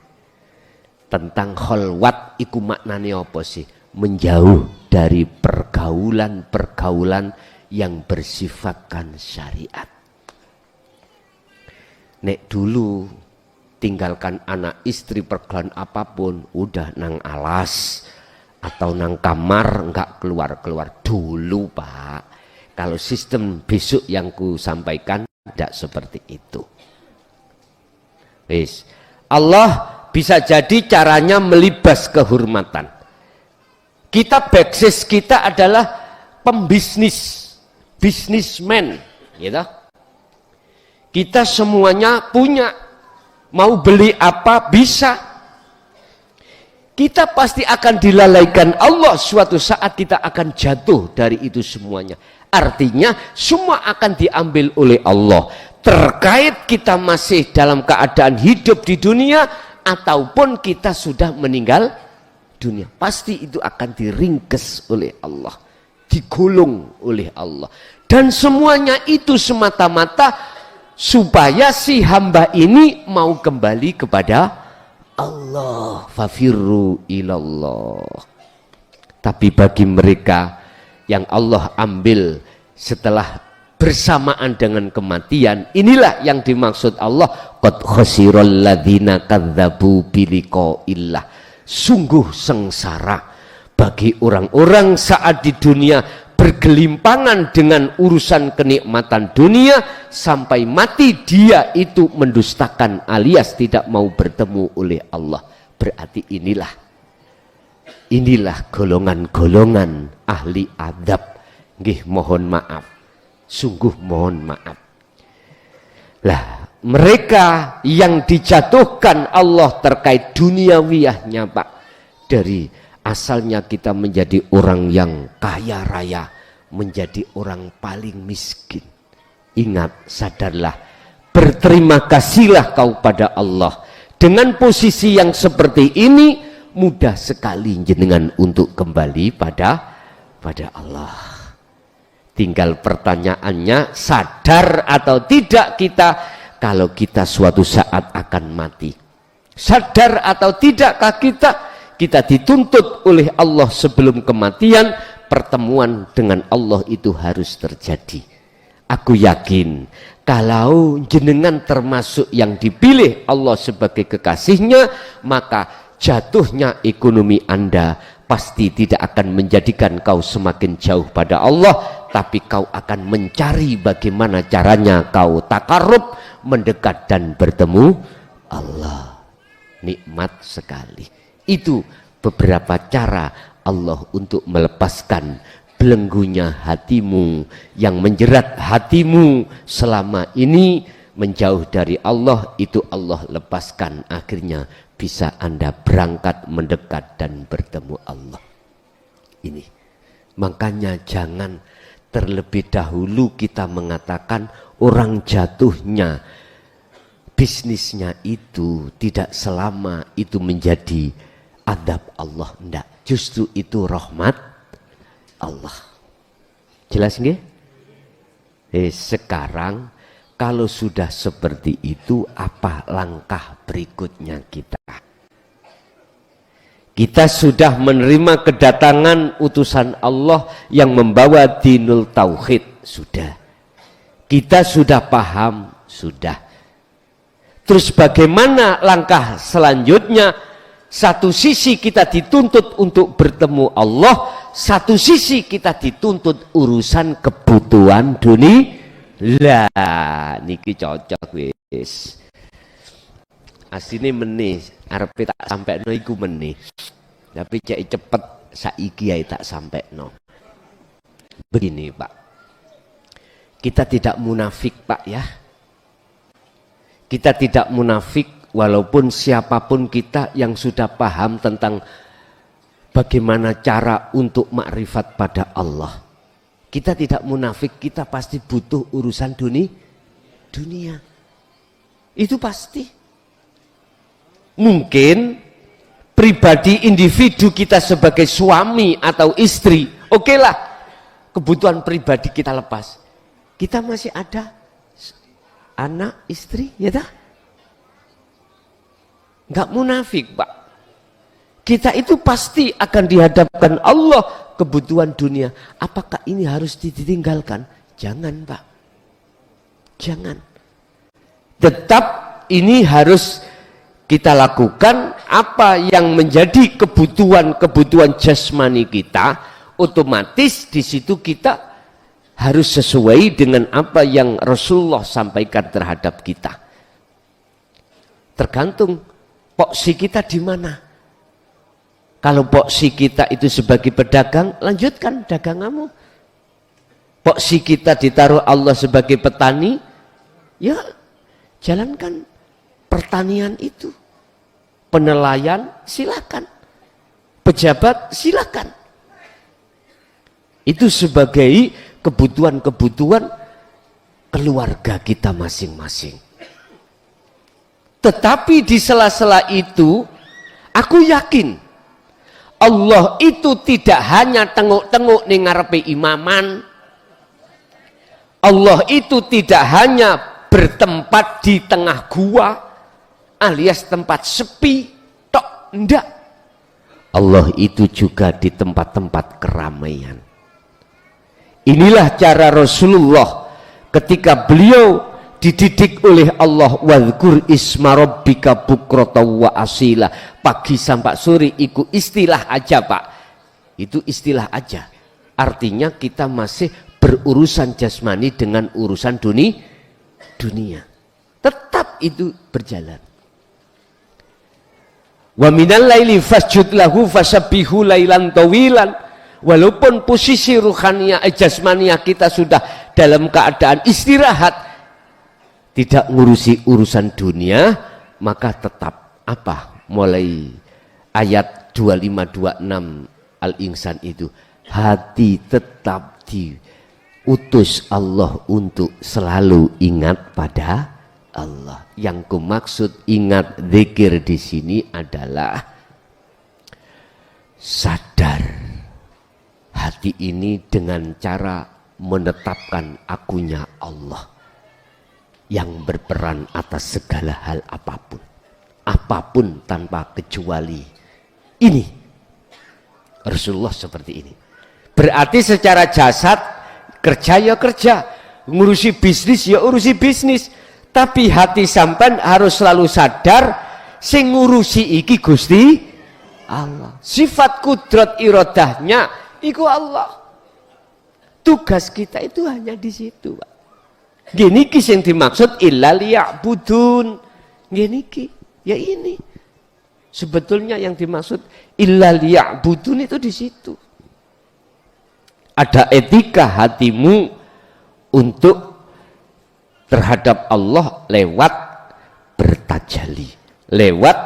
tentang kholwat iku maknane apa sih? Menjauh dari pergaulan-pergaulan yang bersifatkan syariat. Nek dulu tinggalkan anak istri pergaulan apapun udah nang alas atau nang kamar enggak keluar-keluar dulu Pak. Kalau sistem besok yang ku sampaikan tidak seperti itu. Wis, Allah bisa jadi caranya melibas kehormatan. Kita backsis kita adalah pembisnis, bisnismen, gitu. Kita semuanya punya, mau beli apa bisa. Kita pasti akan dilalaikan Allah, suatu saat kita akan jatuh dari itu semuanya. Artinya semua akan diambil oleh Allah. Terkait kita masih dalam keadaan hidup di dunia ataupun kita sudah meninggal dunia, pasti itu akan diringkes oleh Allah, digulung oleh Allah, dan semuanya itu semata-mata supaya si hamba ini mau kembali kepada Allah. Fafirru ilallah. Tapi bagi mereka yang Allah ambil setelah bersamaan dengan kematian, inilah yang dimaksud Allah, qad khasiral ladzina kadzdzabu biliqa'illah. Sungguh sengsara bagi orang-orang saat di dunia bergelimpangan dengan urusan kenikmatan dunia sampai mati dia itu mendustakan alias tidak mau bertemu oleh Allah. Berarti inilah golongan-golongan ahli adab. Nggih, mohon maaf. Sungguh mohon maaf. Lah, mereka yang dijatuhkan Allah terkait duniawiyahnya Pak, dari asalnya kita menjadi orang yang kaya raya menjadi orang paling miskin. Ingat, sadarlah, berterima kasihlah kau pada Allah. Dengan posisi yang seperti ini mudah sekali jenengan untuk kembali pada Allah. Tinggal pertanyaannya, sadar atau tidak kita kalau kita suatu saat akan mati? Sadar atau tidakkah kita dituntut oleh Allah sebelum kematian? Pertemuan dengan Allah itu harus terjadi. Aku yakin kalau jenengan termasuk yang dipilih Allah sebagai kekasihnya, maka jatuhnya ekonomi Anda pasti tidak akan menjadikan kau semakin jauh pada Allah, tapi kau akan mencari bagaimana caranya kau takarub, mendekat dan bertemu Allah. Nikmat sekali. Itu beberapa cara Allah untuk melepaskan belenggunya hatimu yang menjerat hatimu selama ini menjauh dari Allah. Itu Allah lepaskan, akhirnya bisa Anda berangkat mendekat dan bertemu Allah. Ini makanya jangan terlebih dahulu kita mengatakan orang jatuhnya bisnisnya itu tidak selama itu menjadi adab Allah. Enggak, justru itu rahmat Allah. Jelas nggih? Sekarang kalau sudah seperti itu, apa langkah berikutnya kita? Kita sudah menerima kedatangan utusan Allah yang membawa dinul tauhid, sudah. Kita sudah paham, sudah. Terus bagaimana langkah selanjutnya? Satu sisi kita dituntut untuk bertemu Allah, satu sisi kita dituntut urusan kebutuhan dunia. Lah niki cocok wis. Asline meneh arepe tak sampekno iku meneh. Tapi cek cepet saiki ae tak sampekno. Begini, Pak. Kita tidak munafik, Pak, ya. Kita tidak munafik walaupun siapapun kita yang sudah paham tentang bagaimana cara untuk makrifat pada Allah. Kita tidak munafik, kita pasti butuh urusan dunia. Itu pasti. Mungkin pribadi individu kita sebagai suami atau istri, oke lah, kebutuhan pribadi kita lepas. Kita masih ada anak, istri, ya dah? Enggak munafik, Pak. Kita itu pasti akan dihadapkan Allah kebutuhan dunia. Apakah ini harus ditinggalkan? Jangan, Pak. Jangan. Tetap ini harus kita lakukan. Apa yang menjadi kebutuhan jasmani kita, otomatis di situ kita harus sesuai dengan apa yang Rasulullah sampaikan terhadap kita. Tergantung poksi kita di mana. Kalau poksi kita itu sebagai pedagang, lanjutkan daganganmu. Poksi kita ditaruh Allah sebagai petani, ya jalankan pertanian itu. Penelayan silakan. Pejabat silakan. Itu sebagai kebutuhan-kebutuhan keluarga kita masing-masing. Tetapi di sela-sela itu, aku yakin Allah itu tidak hanya tengok-tengok ning ngarepe imaman. Allah itu tidak hanya bertempat di tengah gua alias tempat sepi tok, ndak. Allah itu juga di tempat-tempat keramaian. Inilah cara Rasulullah ketika beliau dididik oleh Allah, wadhkur isma rabbika bukrata wa asila, pagi sampai sore. Itu istilah aja, Pak, itu istilah aja, artinya kita masih berurusan jasmani dengan urusan dunia, tetap itu berjalan. Wa minal laili fasjud lahu fasabbihu lailan tawilan. Walaupun posisi ruhania jasmania kita sudah dalam keadaan istirahat, tidak ngurusi urusan dunia, maka tetap apa? Mulai ayat 2526 Al-Insan itu, hati tetap diutus Allah untuk selalu ingat pada Allah. Yang kumaksud ingat zikir di sini adalah sadar hati ini dengan cara menetapkan akunya Allah yang berperan atas segala hal apapun tanpa kecuali. Ini Rasulullah seperti ini. Berarti secara jasad kerja ya kerja, ngurusi bisnis ya urusi bisnis, tapi hati sampean harus selalu sadar sing ngurusi iki Gusti Allah. Sifat kudrat iradahnya iku Allah. Tugas kita itu hanya di situ, Pak. Gini ki yang dimaksud illa liya'budun. Gini ki ya ini. Sebetulnya yang dimaksud illa liya'budun itu di situ. Ada etika hatimu untuk terhadap Allah lewat bertajali, lewat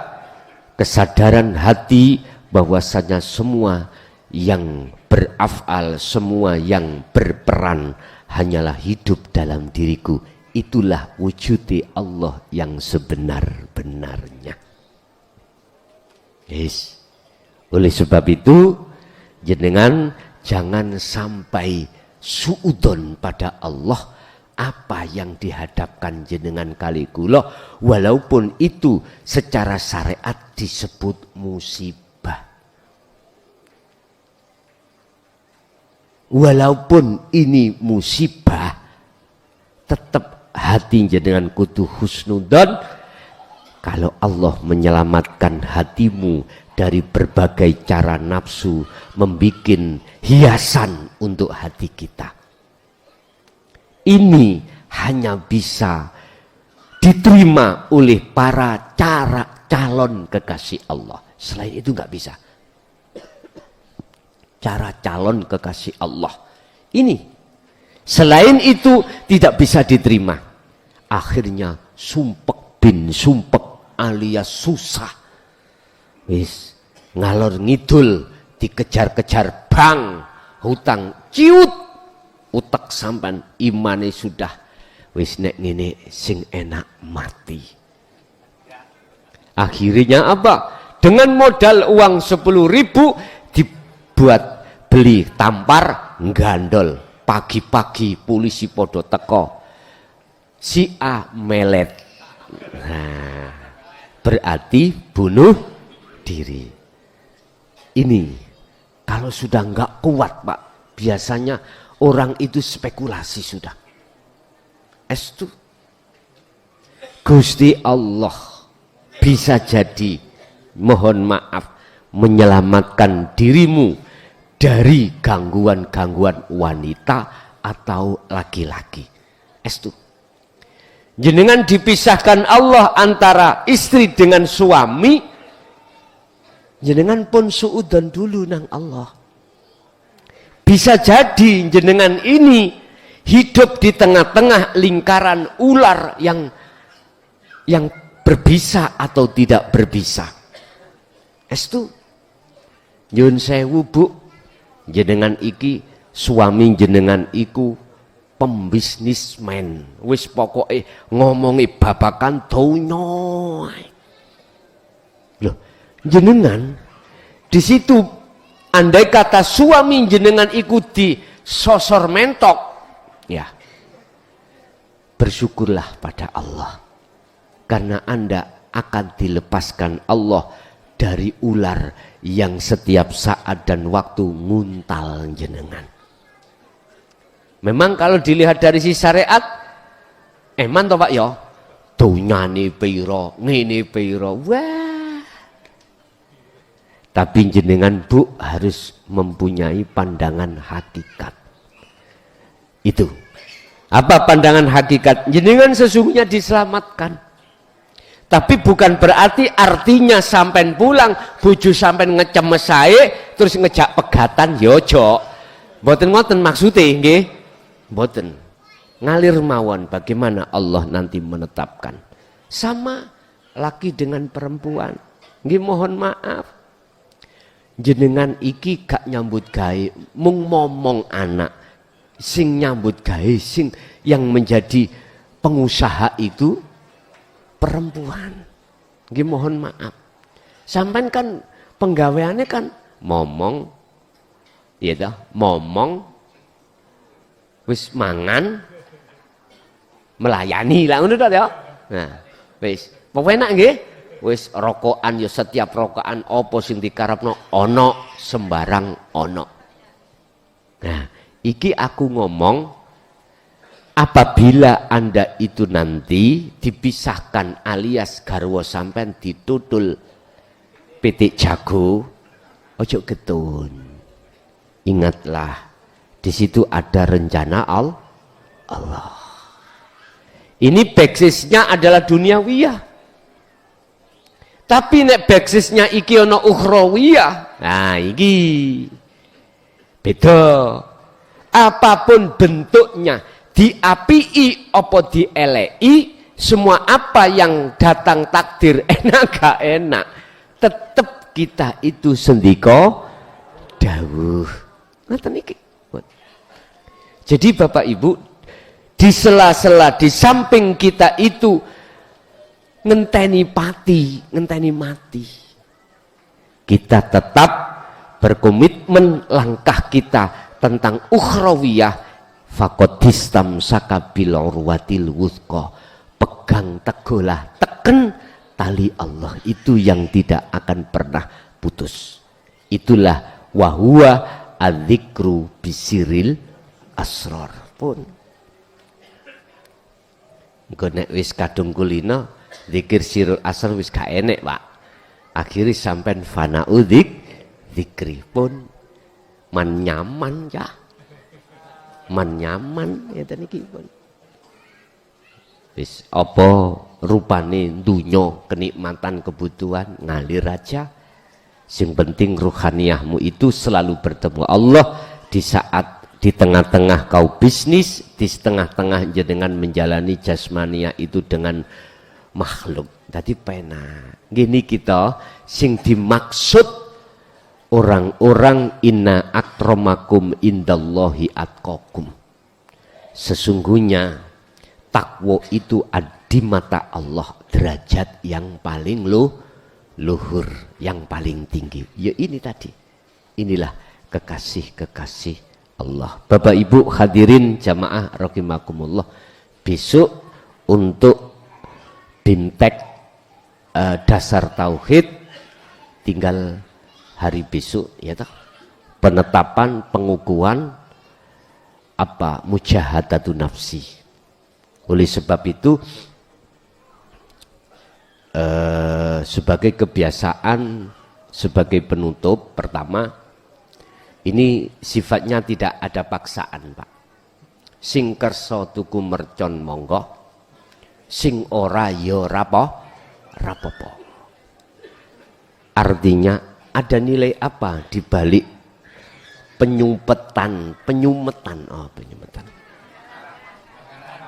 kesadaran hati bahwasanya semua yang berafal, semua yang berperan hanyalah hidup dalam diriku. Itulah wujud Allah yang sebenar-benarnya. Yes. Oleh sebab itu jenengan jangan sampai suudon pada Allah apa yang dihadapkan jenengan kali kula, walaupun itu secara syariat disebut musibah. Walaupun ini musibah, tetap hati jenengan kudu husnudon. Kalau Allah menyelamatkan hatimu dari berbagai cara nafsu, membikin hiasan untuk hati kita. Ini hanya bisa diterima oleh para calon kekasih Allah. Selain itu nggak bisa. Cara calon kekasih Allah ini, selain itu tidak bisa diterima. Akhirnya sumpek bin sumpek alias susah, wis ngalor ngidul, dikejar-kejar bang, hutang ciut, utek sampan imane sudah wis nek ngene sing enak mati. Akhirnya apa? Dengan modal uang 10.000 dibuat beli tampar gandol. Pagi-pagi polisi podo teko, si A melet. Nah, berarti bunuh diri. Ini kalau sudah nggak kuat, Pak, biasanya orang itu spekulasi sudah. Estu Gusti Allah bisa jadi, mohon maaf, menyelamatkan dirimu dari gangguan-gangguan wanita atau laki-laki. Estu jenengan dipisahkan Allah antara istri dengan suami, jenengan pun suudan dulu nang Allah. Bisa jadi jenengan ini hidup di tengah-tengah lingkaran ular yang berbisa atau tidak berbisa. Estu nyun sewu Bu, jenengan iki suami jenengan iku pembisnismen, wis pokoknya ngomongi babakan donya. Loh, jenengan di situ andai kata suami jenengan ikuti sosor mentok, ya bersyukurlah pada Allah, karena Anda akan dilepaskan Allah dari ular yang setiap saat dan waktu nguntal jenengan. Memang kalau dilihat dari sisi syariat, eman toh Pak ya, dunyane piro, ngene piro, wah. Tapi jenengan Bu harus mempunyai pandangan hakikat. Itu. Apa pandangan hakikat? Jenengan sesungguhnya diselamatkan. Tapi bukan berarti artinya sampai pulang, bojo sampai ngecemes saya, terus ngejak pegatan, yojo. Mboten maksudnya, nggih. Mboten. Ngalir mawon bagaimana Allah nanti menetapkan. Sama laki dengan perempuan. Nggih mohon maaf. jenengan iki gak nyambut gawe mung momong anak, sing nyambut gawe sing yang menjadi pengusaha itu perempuan. Nggih mohon maaf. Sampean kan penggaweane kan momong, ya toh, momong wis mangan melayani lah ngono to ya. Nah, wis penak nggih. Wis rokokan ya setiap rokokan apa sing dikarepno ana sembarang ana. Nah, iki aku ngomong apabila Anda itu nanti dipisahkan alias garwa sampean ditutul pitik jago, ojo getun. Ingatlah, di situ ada rencana Allah. Ini basisnya adalah duniawiyah. Tapi nek basisnya iki ana ukhrawiyah. Nah, iki beda. Apapun bentuknya, diapii apa dieleki, semua apa yang datang takdir enak gak enak, tetap kita itu sendika dawuh. Ngoten iki. Jadi Bapak Ibu, di sela-sela di samping kita itu ngenteni mati, kita tetap berkomitmen langkah kita tentang ukhrawiyah. Faqadistam sakabil urwatil wuthqa, pegang teguhlah, teken tali Allah itu yang tidak akan pernah putus. Itulah wahwa adzikru bisiril asrar pun. Engko nek wis kadung kulino zikir sirul asar wis gak enek, Pak. Akhirnya sampai fana'u zikri pun man nyaman ya. Man nyaman ya niki pun. Wis apa rupane dunya kenikmatan kebutuhan ngalir aja. Sing penting ruhaniyahmu itu selalu bertemu Allah di saat di tengah-tengah kau bisnis, di tengah-tengah jenengan menjalani jasmania itu dengan makhluk. Tadi pena gini kita sing dimaksud orang-orang inna akramakum indallahi atqakum. Sesungguhnya takwa itu di mata Allah derajat yang paling luhur, yang paling tinggi. Ya ini tadi. Inilah kekasih-kekasih Allah. Bapak Ibu hadirin jamaah rahimakumullah, besok untuk bintek dasar tauhid tinggal hari besok ya toh, penetapan pengukuhan apa mujahadatun nafsi. Oleh sebab itu sebagai kebiasaan, sebagai penutup pertama, ini sifatnya tidak ada paksaan, Pak. Sing kersa tuku mercon monggo, sing ora ya rapopo. Artinya ada nilai apa di balik penyumetan,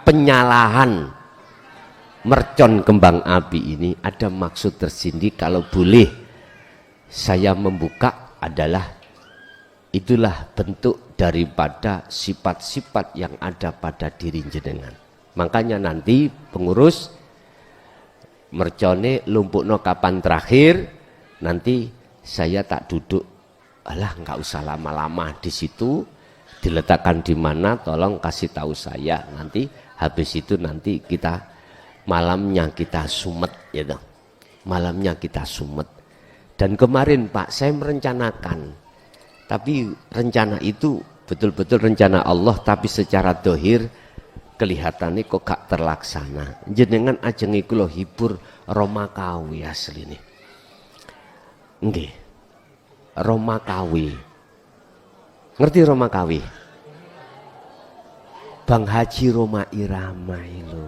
penyalahan mercon kembang api ini? Ada maksud tersendiri. Kalau boleh saya membuka adalah itulah bentuk daripada sifat-sifat yang ada pada diri jenengan. Makanya nanti pengurus mercone lumpukno kapan terakhir, nanti saya tak duduk, alah nggak usah lama-lama di situ, diletakkan di mana, tolong kasih tahu saya. Nanti habis itu nanti kita malamnya kita sumet ya dong. Malamnya kita sumet. Dan kemarin Pak saya merencanakan, tapi rencana itu betul-betul rencana Allah, tapi secara dohir kelihatannya kok gak terlaksana. Jenengan ajengi kula hibur Romakawi asli nih. Nggih. Romakawi. Ngerti Romakawi? Bang Haji Roma Irama itu.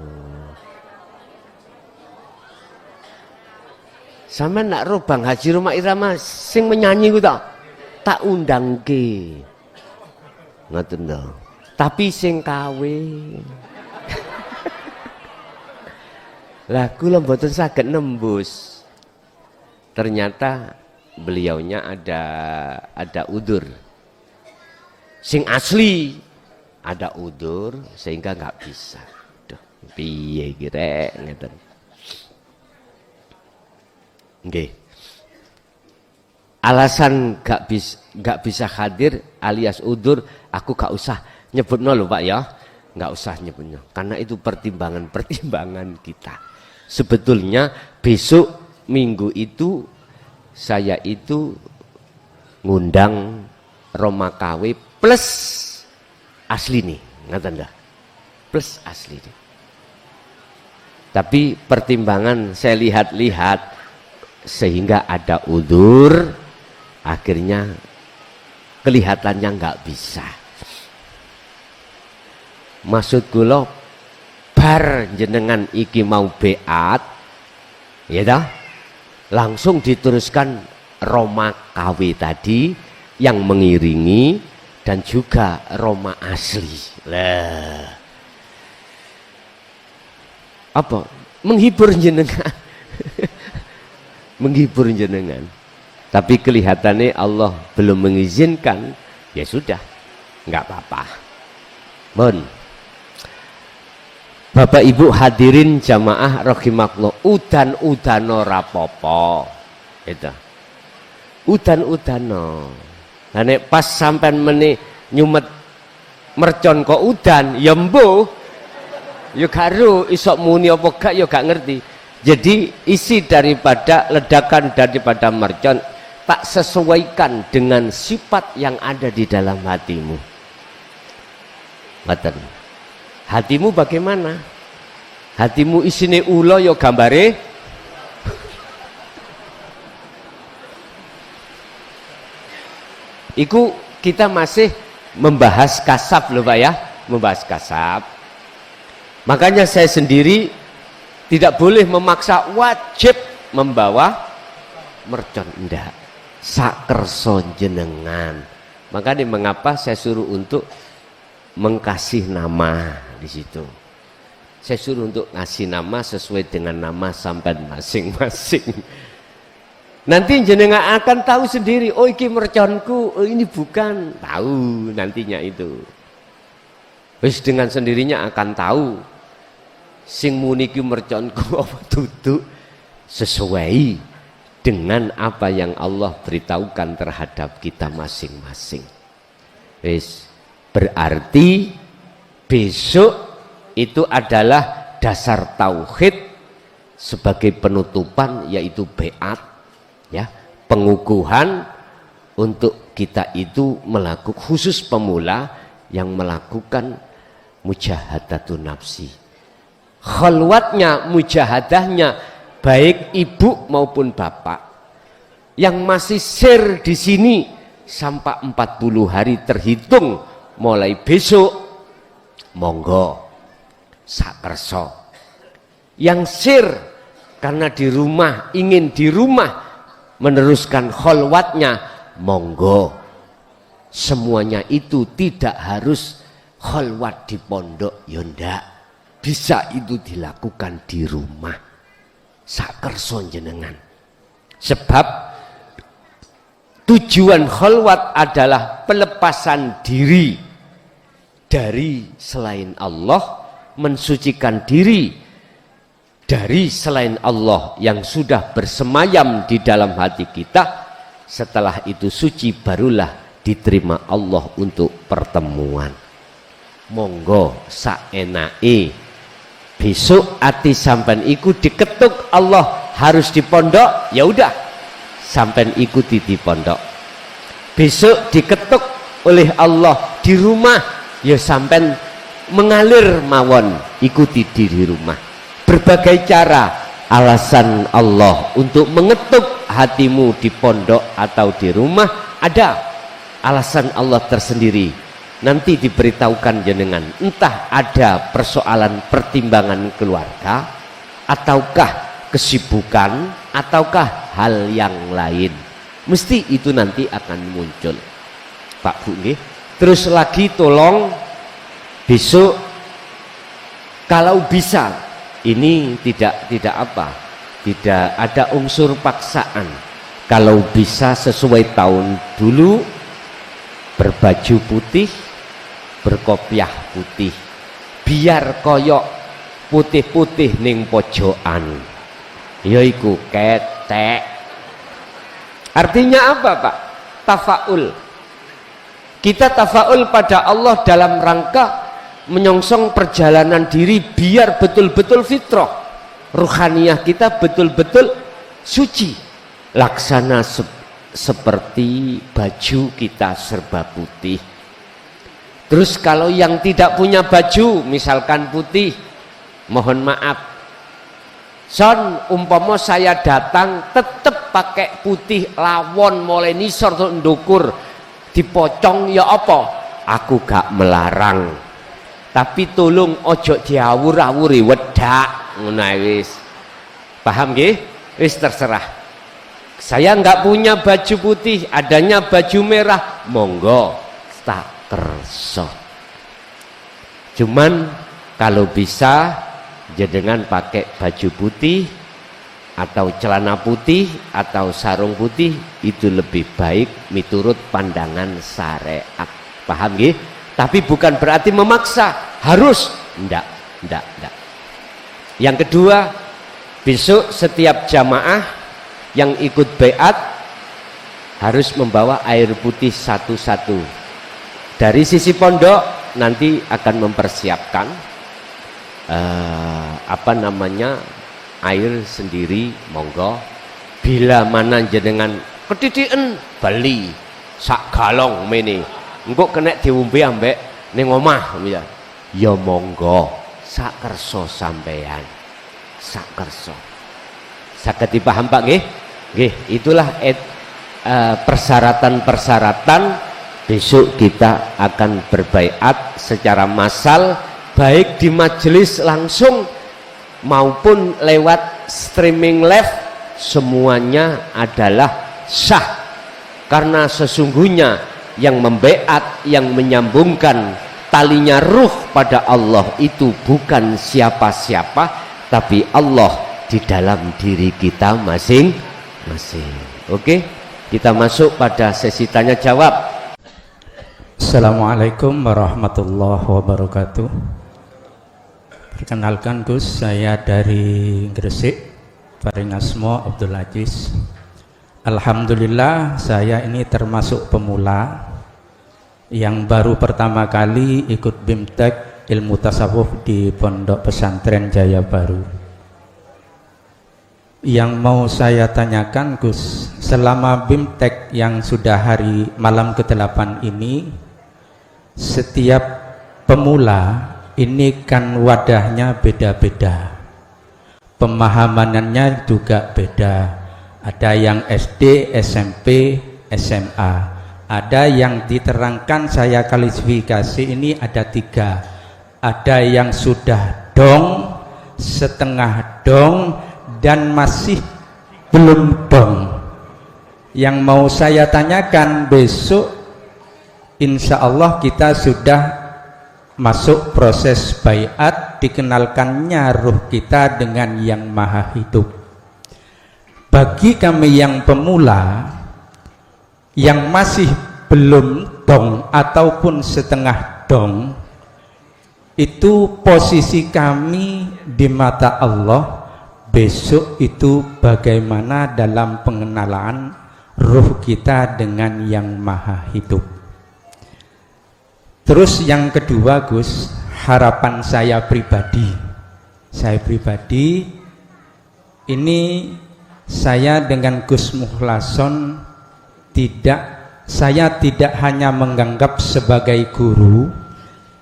Sama nak roh Bang Haji Roma Irama sing menyanyi ku tak? Tak undang ke, ngoten lho. Tapi sing kawe. Lah kula mboten saged nembus. Ternyata beliaunya ada udur. Sing asli ada udur sehingga nggak bisa. Duh, piye kira ngeten. Nggih. Alasan nggak bisa hadir alias udur, aku nggak usah nyebutno lho Pak ya, nggak usah nyebutno, karena itu pertimbangan kita. Sebetulnya besok minggu itu saya itu ngundang Roma KW plus asli nih, ngaten dah, plus asli nih. Tapi pertimbangan saya lihat-lihat sehingga ada udzur, akhirnya kelihatannya nggak bisa. Maksud kula bar jenengan iki mau beat, ya dah, langsung diteruskan Roma KW tadi yang mengiringi dan juga Roma asli. Lah, apa? Menghibur jenengan, menghibur jenengan. Tapi kelihatannya Allah belum mengizinkan, ya sudah, nggak apa-apa. Bon. Bapak Ibu hadirin jamaah rahimakumullah, udan-udano rapopo. Itu. Udan-udano. Lah nek pas sampean meni nyumet mercon kok udan, ya mbuh. Ya karo isok muni apa gak ya gak ngerti. Jadi isi daripada ledakan daripada mercon tak sesuaikan dengan sifat yang ada di dalam hatimu. Ngoten. Hatimu bagaimana? Hatimu isine ulo ya gambare iku kita masih membahas kasab loh Pak ya, membahas kasab. Makanya saya sendiri tidak boleh memaksa wajib membawa mercon, ndak. Sakerso jenengan. Makanya mengapa saya suruh untuk mengkasih nama di situ. Saya suruh untuk ngasih nama sesuai dengan nama sampai masing-masing. Nanti jenengan akan tahu sendiri, oh ini merconku, oh ini bukan. Tahu nantinya itu. Wis dengan sendirinya akan tahu sing muni ki merconku apa duduk sesuai dengan apa yang Allah beritahukan terhadap kita masing-masing. Wis berarti besok itu adalah dasar tauhid sebagai penutupan, yaitu beat, ya, pengukuhan untuk kita itu melakukan, khusus pemula yang melakukan mujahadatun nafsi. Khalwatnya, mujahadahnya baik ibu maupun bapak yang masih sir di sini sampai 40 hari terhitung mulai besok, monggo sakerso. Yang sir karena di rumah, ingin di rumah meneruskan khalwatnya, monggo. Semuanya itu tidak harus khalwat di pondok, ya ndak. Bisa itu dilakukan di rumah. Sakerso jenengan. Sebab tujuan khalwat adalah pelepasan diri dari selain Allah, mensucikan diri dari selain Allah yang sudah bersemayam di dalam hati kita. Setelah itu suci, barulah diterima Allah untuk pertemuan. Monggo saenake besok ati sampean iku diketuk Allah harus di pondok, ya udah sampean ikuti di pondok. Besok diketuk oleh Allah di rumah, ya sampean mengalir mawon, ikuti di rumah. Berbagai cara alasan Allah untuk mengetuk hatimu di pondok atau di rumah, ada alasan Allah tersendiri. Nanti diberitahukan jenengan, entah ada persoalan pertimbangan keluarga, ataukah kesibukan, ataukah hal yang lain. Mesti itu nanti akan muncul. Pak Bu nggih. Terus lagi tolong besok kalau bisa, ini tidak ada unsur paksaan. kalau bisa sesuai tahun dulu, berbaju putih, berkopiah putih, biar koyok putih-putih ning pojokan, yaiku ketek. Artinya apa Pak? Tafaul. Kita tafaul pada Allah dalam rangka menyongsong perjalanan diri biar betul-betul fitrah, ruhaniyah kita betul-betul suci, laksana seperti baju kita serba putih. Terus kalau yang tidak punya baju misalkan putih, mohon maaf, son umpama saya datang tetep pakai putih lawon mulai nisor tuh ndukur dipocong, ya apa aku gak melarang, tapi tolong ojo diawur-awuri wedak ngono wis. Paham nggih? Wis terserah. Saya nggak punya baju putih, adanya baju merah, monggo tak kerso. Cuman kalau bisa jenengan pakai baju putih atau celana putih atau sarung putih, itu lebih baik miturut pandangan syariat. Paham nggih? Tapi bukan berarti memaksa harus, enggak. Yang kedua, besok setiap jamaah yang ikut baiat harus membawa air putih satu-satu. Dari sisi pondok nanti akan mempersiapkan air sendiri, monggo. Bila mana jenengan ketitiken beli sak galong mene, engko kena diombe ambek ning omah ya monggo, sak kerso sampean, sak kerso. Saged dipaham Pak nggih? Nggih, itulah persyaratan-persyaratan besok kita akan berbaiat secara massal, baik di majelis langsung maupun lewat streaming live, semuanya adalah sah. Karena sesungguhnya yang membaiat, yang menyambungkan talinya ruh pada Allah itu bukan siapa-siapa, tapi Allah di dalam diri kita masing-masing. Oke, kita masuk pada sesi tanya jawab. Assalamualaikum warahmatullahi wabarakatuh. Perkenalkan Gus, saya dari Gresik, Paringasmo Abdul Aziz. Alhamdulillah saya ini termasuk pemula yang baru pertama kali ikut BIMTEK ilmu tasawuf di Pondok Pesantren Jaya Baru. Yang mau saya tanyakan Gus, selama BIMTEK yang sudah hari malam ke-8 ini, setiap pemula ini kan wadahnya beda-beda, pemahamannya juga beda. Ada yang SD, SMP, SMA. Ada yang diterangkan saya klasifikasi ini ada 3. Ada yang sudah dong, setengah dong, dan masih belum dong. Yang mau saya tanyakan, besok insya Allah kita sudah masuk proses baiat, dikenalkannya ruh kita dengan yang maha hidup. Bagi kami yang pemula, yang masih belum dong ataupun setengah dong, itu posisi kami di mata Allah besok itu bagaimana dalam pengenalan ruh kita dengan yang maha hidup. Terus yang kedua Gus, harapan saya pribadi ini, saya dengan Gus Mukhlason saya tidak hanya menganggap sebagai guru,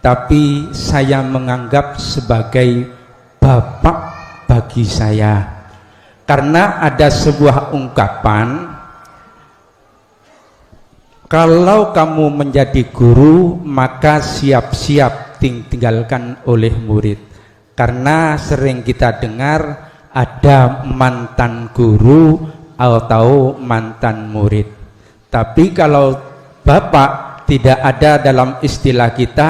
tapi saya menganggap sebagai bapak bagi saya. Karena ada sebuah ungkapan, kalau kamu menjadi guru maka siap-siap ditinggalkan oleh murid. Karena sering kita dengar ada mantan guru atau mantan murid. Tapi kalau bapak tidak ada dalam istilah kita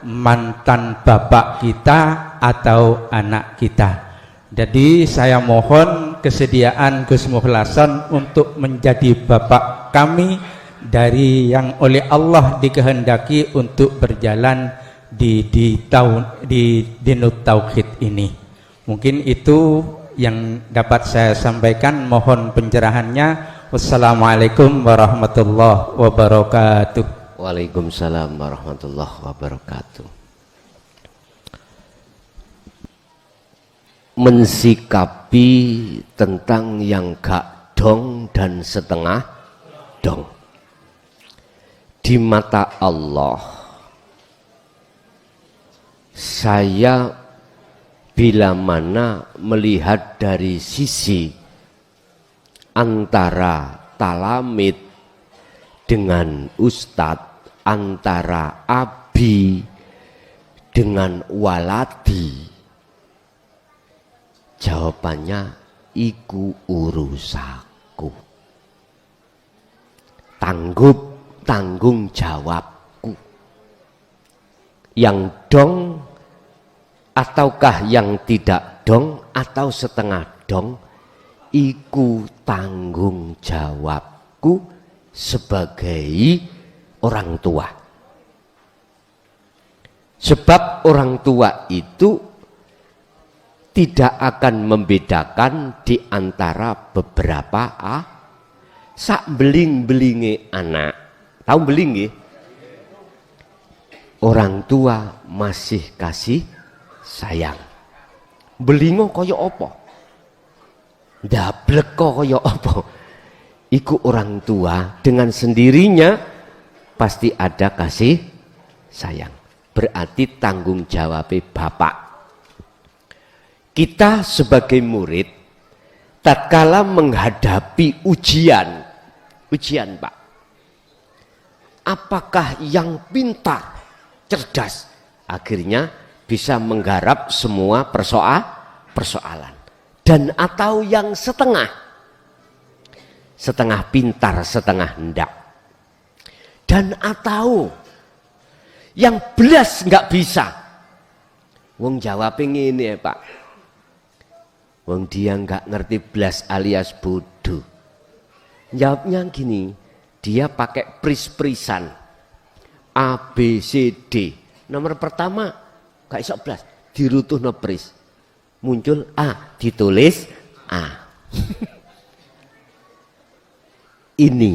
mantan bapak kita atau anak kita. Jadi saya mohon kesediaan Gus Muhlason untuk menjadi bapak kami dari yang oleh Allah dikehendaki untuk berjalan di Dinut Tauhid ini. Mungkin itu yang dapat saya sampaikan, mohon pencerahannya. Wassalamualaikum warahmatullahi wabarakatuh. Waalaikumsalam warahmatullahi wabarakatuh. Mensikapi tentang yang gak dong dan setengah dong. Di mata Allah, saya bila mana melihat dari sisi antara talamid dengan ustadz, antara abi dengan waladi, jawabannya iku urusaku, tanggung jawabku. Yang dong ataukah yang tidak dong atau setengah dong, iku tanggung jawabku sebagai orang tua. Sebab orang tua itu tidak akan membedakan di antara beberapa sak beling-belinge anak. Tahu beling nggih? Orang tua masih kasih sayang. Belingo kaya apa? Ndablek kaya apa? Iku orang tua dengan sendirinya pasti ada kasih sayang. Berarti tanggung jawab bapak. Kita sebagai murid tatkala menghadapi ujian Pak, apakah yang pintar, cerdas, akhirnya bisa menggarap semua persoalan, dan atau yang setengah pintar, setengah hendak, dan atau yang belas nggak bisa. Wong jawabnya ini ya Pak, wong dia nggak ngerti belas alias bodoh. Jawabnya gini, dia pakai pris-prisan A, B, C, D. Nomor pertama gak iso belas, dirutuh no pris. Muncul A, ditulis A. Ini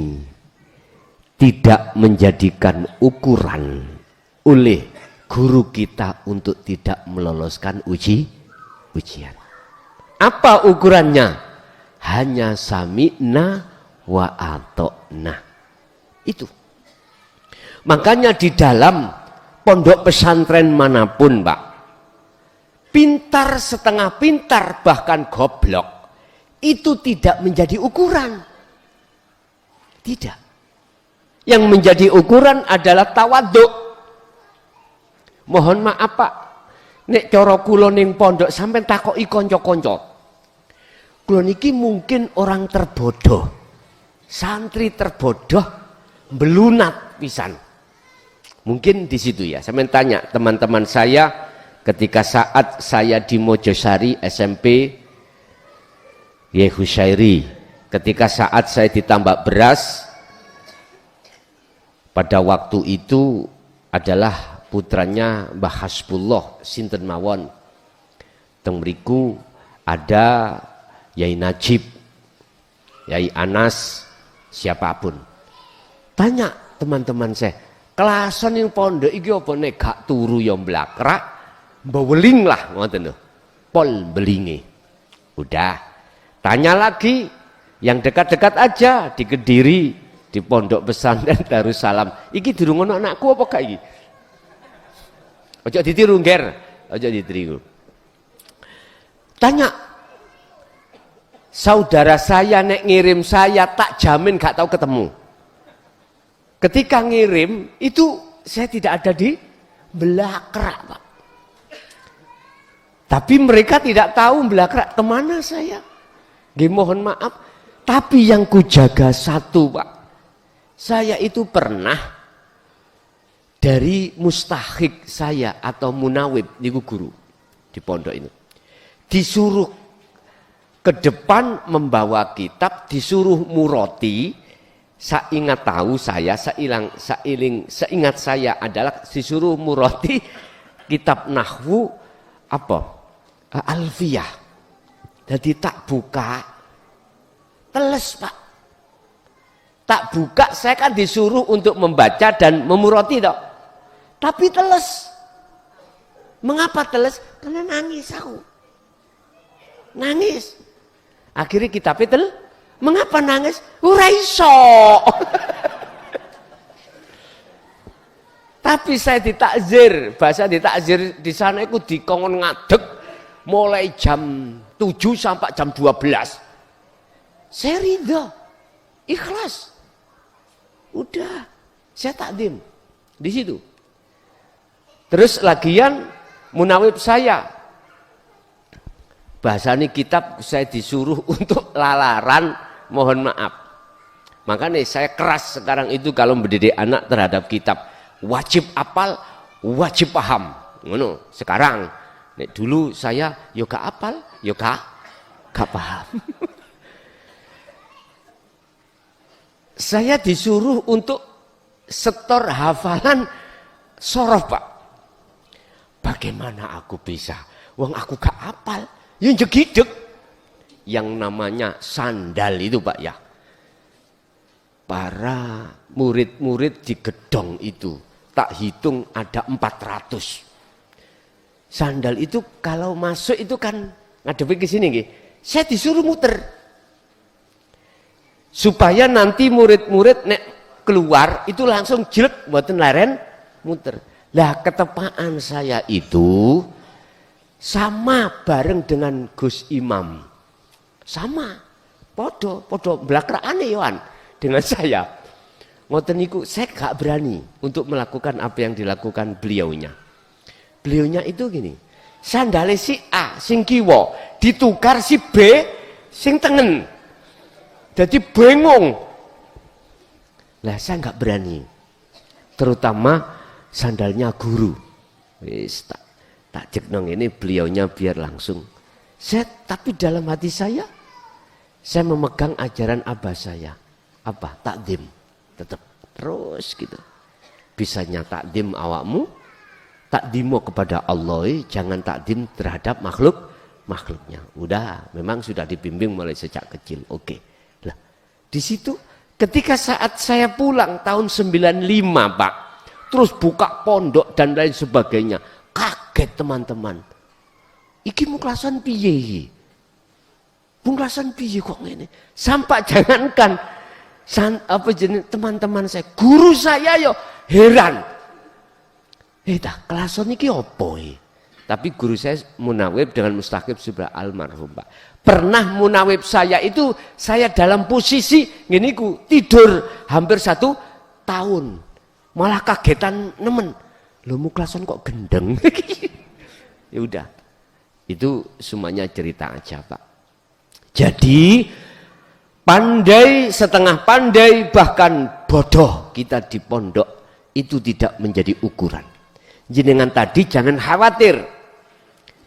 tidak menjadikan ukuran oleh guru kita untuk tidak meloloskan ujian. Apa ukurannya? Hanya sami'na wa atokna. Itu. Makanya di dalam pondok pesantren manapun Pak, pintar, setengah pintar, bahkan goblok, itu tidak menjadi ukuran. Tidak. Yang menjadi ukuran adalah tawaduk. Mohon maaf Pak, nek cara kula ning pondok sampean takoki kanca-kanca. Kula niki mungkin orang terbodoh. Santri terbodoh, belunat pisan. Mungkin di situ ya. Sampean tanya teman-teman saya ketika saat saya di Mojosari SMP Yehusairi, ketika saat saya ditambak beras, pada waktu itu adalah putranya Mbah Hasbullah sinten mawon. Teng mriku ada Yai Najib, Yai Anas, siapapun. Tanya teman-teman saya, kelasan yang pondok iki apa nek gak turu ya mblakrak, mbeweling lah ngoten lho. Pol belinge. Udah. Tanya lagi yang dekat-dekat aja di Kediri, di Pondok Pesantren Darussalam. Iki durung ono anakku apa gak iki? Ojo ditiru nger, ojo ditiru. Tanya saudara saya nek ngirim saya tak jamin gak tahu ketemu. Ketika ngirim itu saya tidak ada di Belakrak Pak. Tapi mereka tidak tahu Belakrak kemana saya. Nggih mohon maaf. Tapi yang kujaga satu Pak. Saya itu pernah dari mustahik saya atau munawib niku guru di pondok ini disuruh ke depan membawa kitab disuruh muroti. Seingat saya adalah disuruh muroti kitab nahwu apa? Alfiyah. Jadi tak buka, teles Pak. Tak buka, saya kan disuruh untuk membaca dan memuroti toh. Tapi teles. Mengapa teles? Karena nangis aku. Nangis. Akhirnya kitabnya teles. Mengapa nangis? Ora iso. Tapi saya ditakzir, bahasa ditakzir di sana itu dikongkon ngadeg mulai jam 7 sampai jam 12. Saya ridho, ikhlas. Udah, saya takdim di situ. Terus lagian munawib saya, bahasanya kitab saya disuruh untuk lalaran. Mohon maaf. Makanya saya keras sekarang itu kalau mendidik anak terhadap kitab. Wajib apal, wajib paham. Ngono. Sekarang, nek dulu saya yo gak apal, yo gak paham. Saya disuruh untuk setor hafalan sorof Pak. Bagaimana aku bisa? Wong aku gak apal. Yo jegideg. Yang namanya sandal itu Pak ya. Para murid-murid di gedong itu tak hitung ada 400. Sandal itu kalau masuk itu kan ngadepin ke sini nggih. Saya disuruh muter. Supaya nanti murid-murid nek keluar itu langsung jelek mboten leren muter. Lah ketepaan saya itu sama bareng dengan Gus Imam. Sama, podo belakrakane Yohan dengan saya. Ngoten niku saya gak berani untuk melakukan apa yang dilakukan beliaunya. Beliaunya itu gini, sandale si A sing kiwa ditukar si B sing tengen. Jadi bengong. Lah saya gak berani. Terutama sandalnya guru. Wis tak jeknong ini beliaunya biar langsung. Tapi dalam hati saya memegang ajaran abah saya. Apa? Takdim. Tetap terus gitu. Bisanya takdim awakmu, takdimu kepada Allah, jangan takdim terhadap makhluknya. Udah, memang sudah dibimbing mulai sejak kecil. Oke. Lah, di situ ketika saat saya pulang tahun 95, Pak, terus buka pondok dan lain sebagainya, kaget teman-teman. Iki muklasan piye? Pungkasan piye kok ngene? Sampai jangankan teman-teman saya, guru saya yo heran. Kelason iki opo iki? Tapi guru saya munawib dengan mustaqib sebelah almarhum Pak. Pernah munawib saya itu saya dalam posisi ngene iku tidur hampir 1 tahun. Malah kagetan nemen. Lho muklason kok gendeng. Ya udah. Itu semuanya cerita aja Pak. Jadi pandai, setengah pandai, bahkan bodoh kita di pondok itu tidak menjadi ukuran. Jenengan tadi jangan khawatir.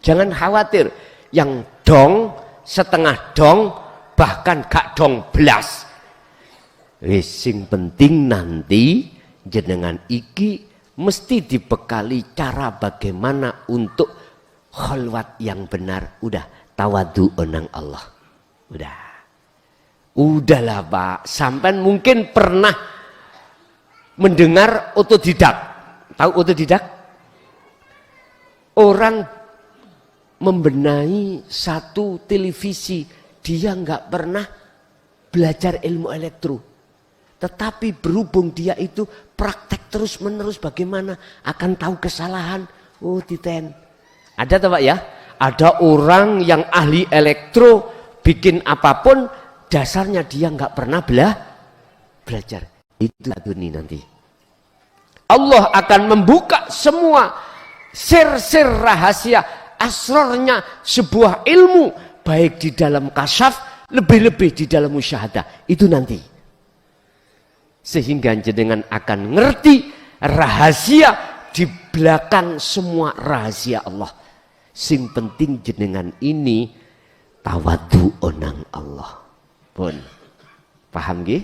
Jangan khawatir. Yang dong, setengah dong, bahkan gak dong belas. Sing penting nanti jenengan iki mesti dibekali cara bagaimana untuk khalwat yang benar. Udah tawadu onang Allah. Udahlah Pak. Sampai mungkin pernah mendengar otodidak. Tahu otodidak? Orang membenahi satu televisi, dia nggak pernah belajar ilmu elektro. Tetapi berhubung dia itu praktek terus menerus, bagaimana akan tahu kesalahan. Oh titen. Ada tuh Pak ya? Ada orang yang ahli elektro, bikin apapun, dasarnya dia nggak pernah belajar. Itu dunia nanti. Allah akan membuka semua sir-sir rahasia, asrornya sebuah ilmu, baik di dalam kasyaf, lebih-lebih di dalam musyahadah. Itu nanti. Sehingga jenengan akan ngerti rahasia di belakang semua rahasia Allah. Sing penting jenengan ini tawadu onang Allah. Pun paham nggih?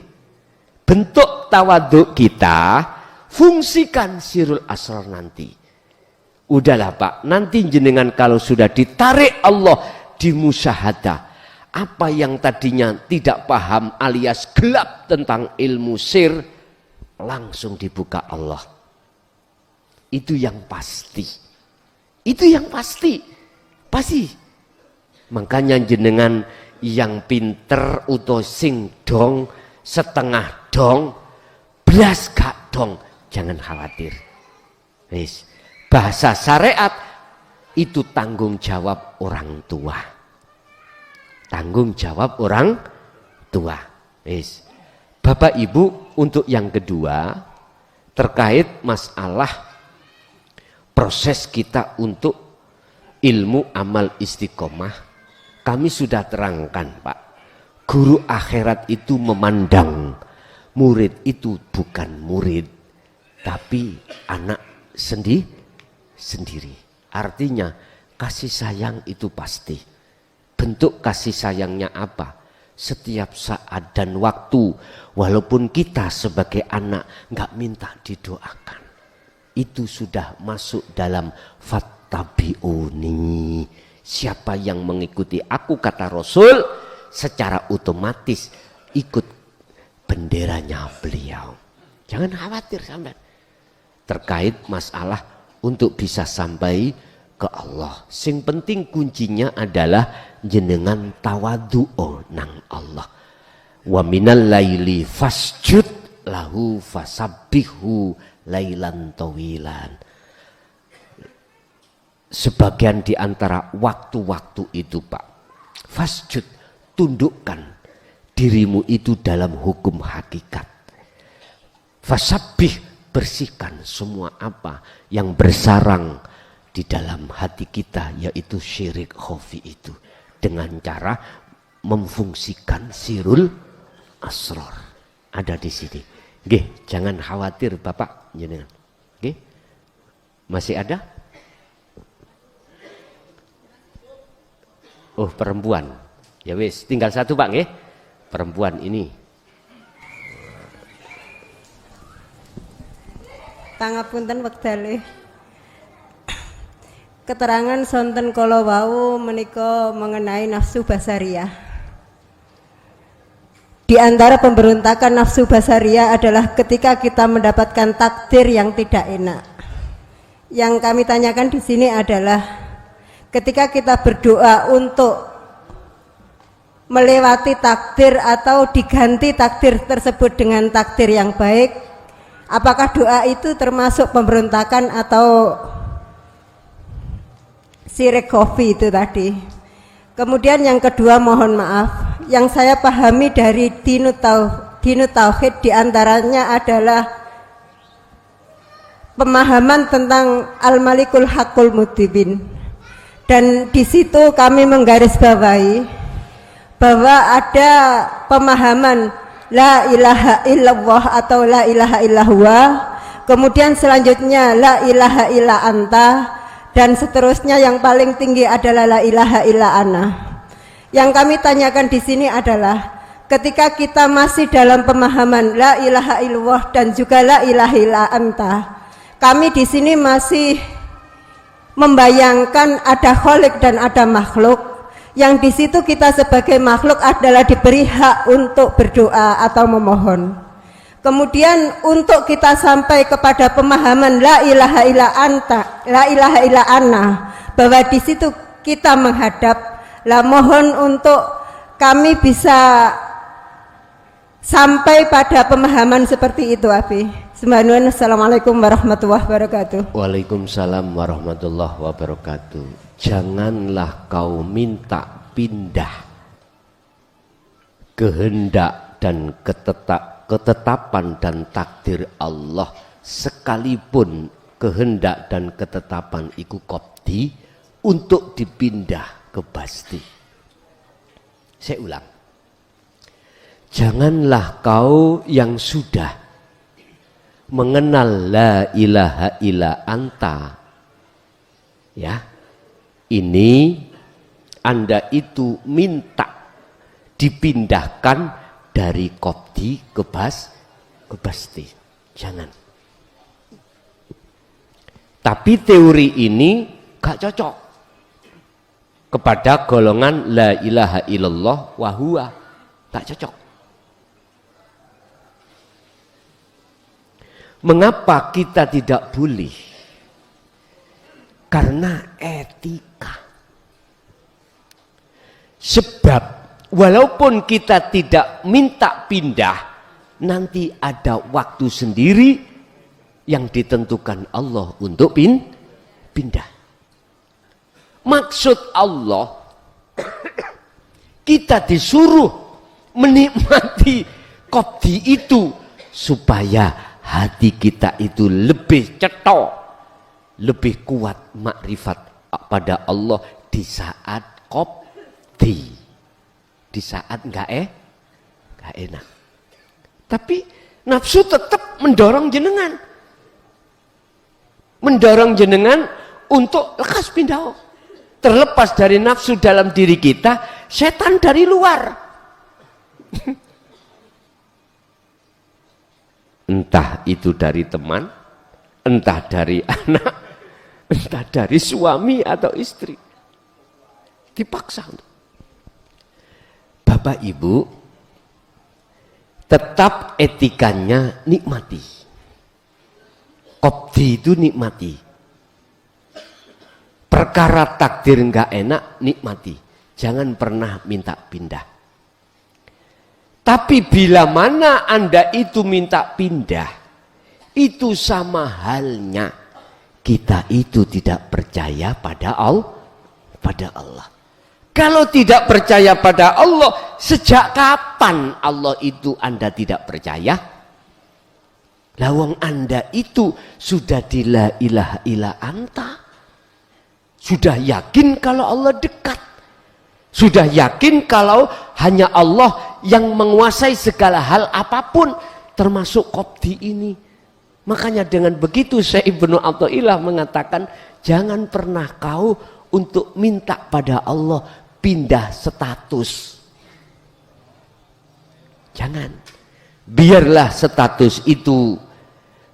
Bentuk tawadu kita fungsikan sirul asrar nanti. Udahlah Pak, nanti jenengan kalau sudah ditarik Allah di musyahadah, apa yang tadinya tidak paham alias gelap tentang ilmu sir, langsung dibuka Allah. Itu yang pasti. Itu yang pasti. Pasti. Makanya jenengan yang pinter uto sing dong, setengah dong, belas gak dong, jangan khawatir. Wis. Bahasa syariat itu tanggung jawab orang tua. Tanggung jawab orang tua. Wis. Bapak Ibu, untuk yang kedua terkait masalah proses kita untuk ilmu amal istiqomah, kami sudah terangkan Pak. Guru akhirat itu memandang murid itu bukan murid, tapi anak sendiri. Artinya kasih sayang itu pasti. Bentuk kasih sayangnya apa? Setiap saat dan waktu, walaupun kita sebagai anak nggak minta didoakan, itu sudah masuk dalam fattabi'uni. Siapa yang mengikuti aku, kata Rasul, secara otomatis ikut benderanya beliau. Jangan khawatir sampai terkait masalah untuk bisa sampai ke Allah. Sing penting kuncinya adalah jenengan tawadhu'o nang Allah. Wa minal laili fasjud lahu fasabbihu lailan tawilan. Sebagian di antara waktu-waktu itu Pak, fasjud, tundukkan dirimu itu dalam hukum hakikat. Fasabbih, bersihkan semua apa yang bersarang di dalam hati kita, yaitu syirik khafi itu, dengan cara memfungsikan sirul asrar. Ada di sini. Nggih, jangan khawatir Bapak jenengan. Nggih. Masih ada? Oh, perempuan. Ya wis, tinggal satu Pak nggih. Perempuan ini. Pangapunten wektale. Keterangan sonten kala wau menika mengenai nafsu basariah. Di antara pemberontakan nafsu basariah adalah ketika kita mendapatkan takdir yang tidak enak. Yang kami tanyakan di sini adalah ketika kita berdoa untuk melewati takdir atau diganti takdir tersebut dengan takdir yang baik, apakah doa itu termasuk pemberontakan atau syirik khafi itu tadi. Kemudian yang kedua, mohon maaf, yang saya pahami dari dinu tauhid diantaranya adalah pemahaman tentang al-malikul haqqul mutibin, dan di situ kami menggarisbawahi bahwa ada pemahaman la ilaha illallah atau la ilaha illahua, kemudian selanjutnya la ilaha illa anta, dan seterusnya yang paling tinggi adalah la ilaha illa ana. Yang kami tanyakan di sini adalah ketika kita masih dalam pemahaman la ilaha illallah dan juga la ilaha illa anta, kami di sini masih membayangkan ada khalik dan ada makhluk, yang di situ kita sebagai makhluk adalah diberi hak untuk berdoa atau memohon. Kemudian untuk kita sampai kepada pemahaman la ilaha illa anta, la ilaha illa ana, bahwa di situ kita menghadap, lah mohon untuk kami bisa sampai pada pemahaman seperti itu, Abi. Sembanuan. Assalamualaikum warahmatullahi wabarakatuh. Waalaikumsalam warahmatullahi wabarakatuh. Janganlah kau minta pindah kehendak dan ketetapan dan takdir Allah, sekalipun kehendak dan ketetapan iku qobdi, untuk dipindah ke basti. Saya ulang, janganlah kau yang sudah mengenal la ilaha illa anta, ya, ini Anda itu minta dipindahkan dari Qobdi ke Basti. Jangan. Tapi teori ini gak cocok kepada golongan la ilaha illallah wa huwa. Gak cocok. Mengapa kita tidak boleh? Karena etika. Sebab walaupun kita tidak minta pindah, nanti ada waktu sendiri yang ditentukan Allah untuk pindah. Maksud Allah, kita disuruh menikmati Qobdi itu supaya hati kita itu lebih cetok, lebih kuat makrifat pada Allah di saat Qobdi, di saat nggak enak. Tapi nafsu tetap mendorong jenengan untuk lekas pindah. Terlepas dari nafsu dalam diri kita, setan dari luar. Entah itu dari teman, entah dari anak, entah dari suami atau istri. Dipaksa. Bapak Ibu, tetap etikanya nikmati. Qobdi itu nikmati. Perkara takdir enggak enak, nikmati. Jangan pernah minta pindah. Tapi bila mana Anda itu minta pindah, itu sama halnya kita itu tidak percaya pada Allah. Kalau tidak percaya pada Allah, sejak kapan Allah itu Anda tidak percaya? Lawang Anda itu sudah di la ilaha illa anta. Sudah yakin kalau Allah dekat. Sudah yakin kalau hanya Allah yang menguasai segala hal apapun, termasuk Qobdi ini. Makanya dengan begitu Syekh Ibnu Athaillah mengatakan, jangan pernah kau untuk minta pada Allah pindah status. Jangan. Biarlah status itu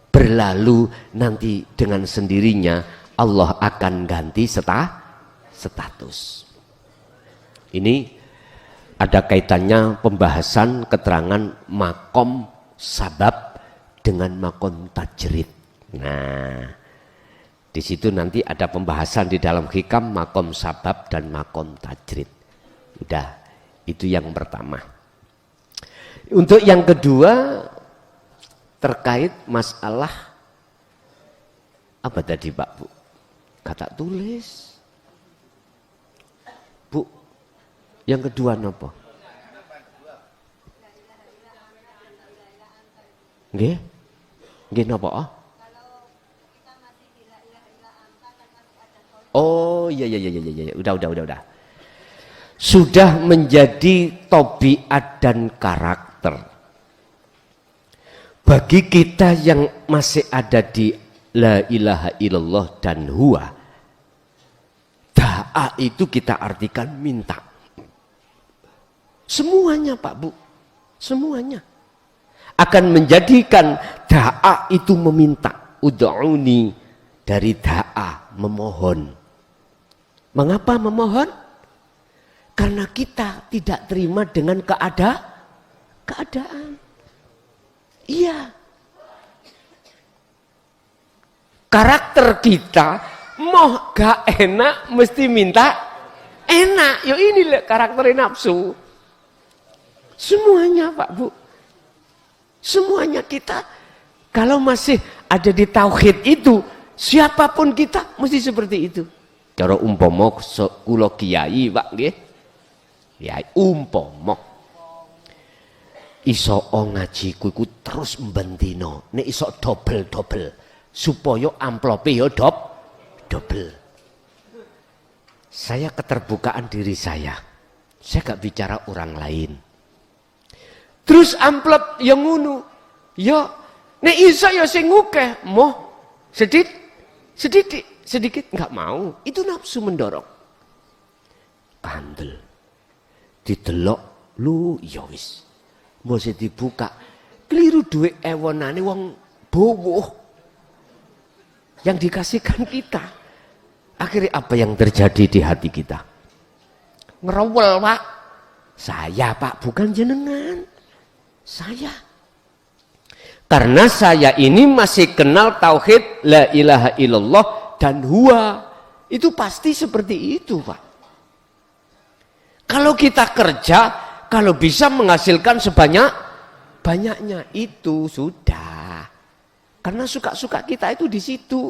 berlalu, nanti dengan sendirinya Allah akan ganti status. Ini ada kaitannya pembahasan keterangan makom sabab dengan makom tajrid. Nah, di situ nanti ada pembahasan di dalam hikam makom sabab dan makom tajrid. Udah, itu yang pertama. Untuk yang kedua terkait masalah apa tadi Pak Bu? Kata tulis. Bu, yang kedua apa? Nggih? Nggih napa? Oh, iya. Udah. Sudah menjadi tabiat dan karakter. Bagi kita yang masih ada di la ilaha illallah dan huwa, da'a itu kita artikan minta. Semuanya Pak Bu, semuanya akan menjadikan da'a itu meminta. Ud'uni dari da'a, memohon. Mengapa memohon? Karena kita tidak terima dengan keadaan. Iya. Karakter kita mau gak enak mesti minta enak. Yo inilah karakter nafsu. Semuanya Pak Bu. Semuanya kita kalau masih ada di tauhid itu, siapapun kita mesti seperti itu. Cara umpama kula kiai Pak nggih. Kiai umpama iso ngaji kuwi terus mbentino, nek iso dobel supaya amplope ya dobel. Saya keterbukaan diri saya gak bicara orang lain. Terus amplop yang ngono, ya nek iso ya sing ngukeh, moh sedikit nggak mau, itu nafsu mendorong. kandel. Didelok lu ya wis. Mosok dibuka. Keliru duit ewonane wong bowo yang dikasihkan kita. Akhirnya apa yang terjadi di hati kita? Ngerewel, Pak. Saya, Pak, bukan jenengan. Saya. Karena saya ini masih kenal tauhid la ilaha illallah dan huwa. Itu pasti seperti itu, Pak. Kalau kita kerja, kalau bisa menghasilkan banyaknya itu sudah. Karena suka-suka kita itu di situ.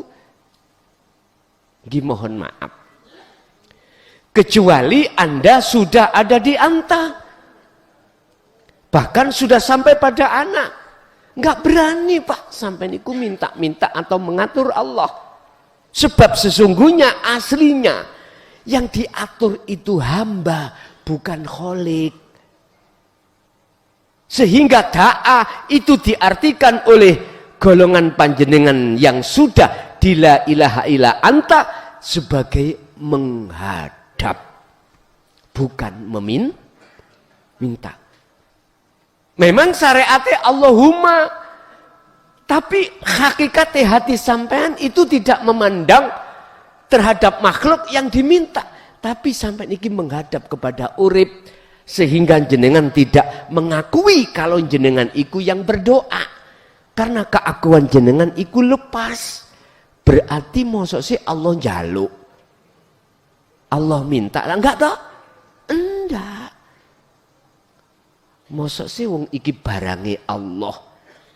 Mohon maaf. Kecuali Anda sudah ada di anta. Bahkan sudah sampai pada anak. Nggak berani, Pak, sampai niku minta-minta atau mengatur Allah. Sebab sesungguhnya aslinya yang diatur itu hamba, bukan kholik. Sehingga da'a itu diartikan oleh golongan panjenengan yang sudah di la ilaha illa anta sebagai menghadap, bukan meminta. Memang syariatnya Allahumma, tapi hakikatnya hati sampean itu tidak memandang terhadap makhluk yang diminta, tapi sampai niki menghadap kepada urip, sehingga jenengan tidak mengakui kalau jenengan iku yang berdoa, karena keakuan jenengan iku lepas. Berarti mosok sih Allah njaluk, Allah minta lah, enggak toh? Enggak. Mosok sih wong iki barangi Allah,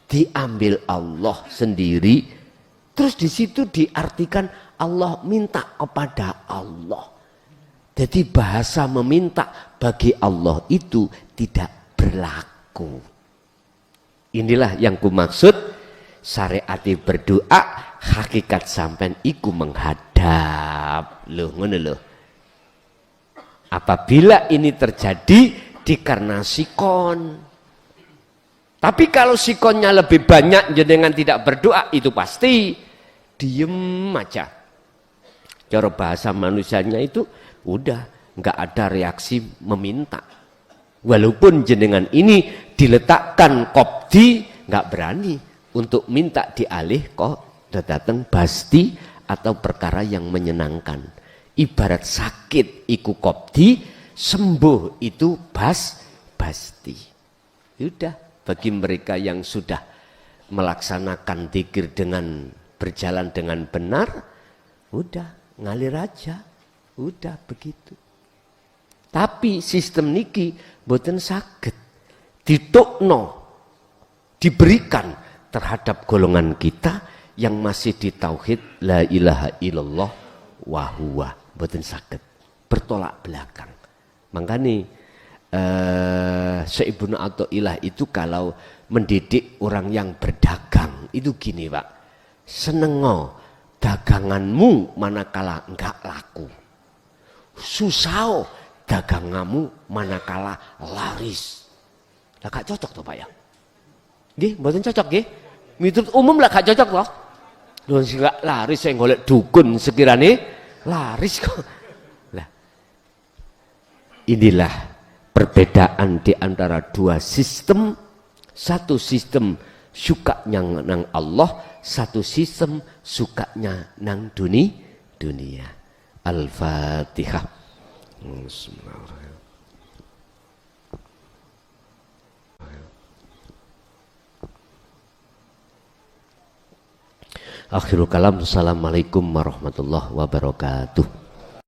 diambil Allah sendiri, terus di situ diartikan Allah minta kepada Allah. Jadi bahasa meminta bagi Allah itu tidak berlaku. Inilah yang kumaksud syariat berdoa, hakikat sampean iku menghadap. Loh, ngono loh. Apabila ini terjadi dikarena sikon. Tapi kalau sikonnya lebih banyak jenengan tidak berdoa, itu pasti diem aja. Cara bahasa manusianya itu udah nggak ada reaksi meminta. Walaupun jenengan ini diletakkan kopdi, nggak berani untuk minta dialih kok datang pasti atau perkara yang menyenangkan. Ibarat sakit iku kopdi, sembuh itu pasti. Sudah, bagi mereka yang sudah melaksanakan dzikir dengan berjalan dengan benar, udah ngalir aja, udah begitu. Tapi sistem niki boten saged ditukno, diberikan terhadap golongan kita yang masih di tauhid la ilaha illallah wa huwa, boten saged, bertolak belakang. Makanya Syekh Ibnu Athaillah itu kalau mendidik orang yang berdagang itu gini, Pak. Senengo daganganmu manakala enggak laku. Susah daganganmu manakala laris. Lah gak cocok toh, Pak ya? Nggih, mboten cocok nggih. Miturut umum lah gak cocok toh. Lho sing gak laris saya golek dukun sekirane laris kok. Inilah perbedaan di antara dua sistem. Satu sistem sukanya nang Allah, satu sistem sukanya nang dunia. Al-Fatihah. Akhirul kalam. Assalamualaikum warahmatullahi wabarakatuh.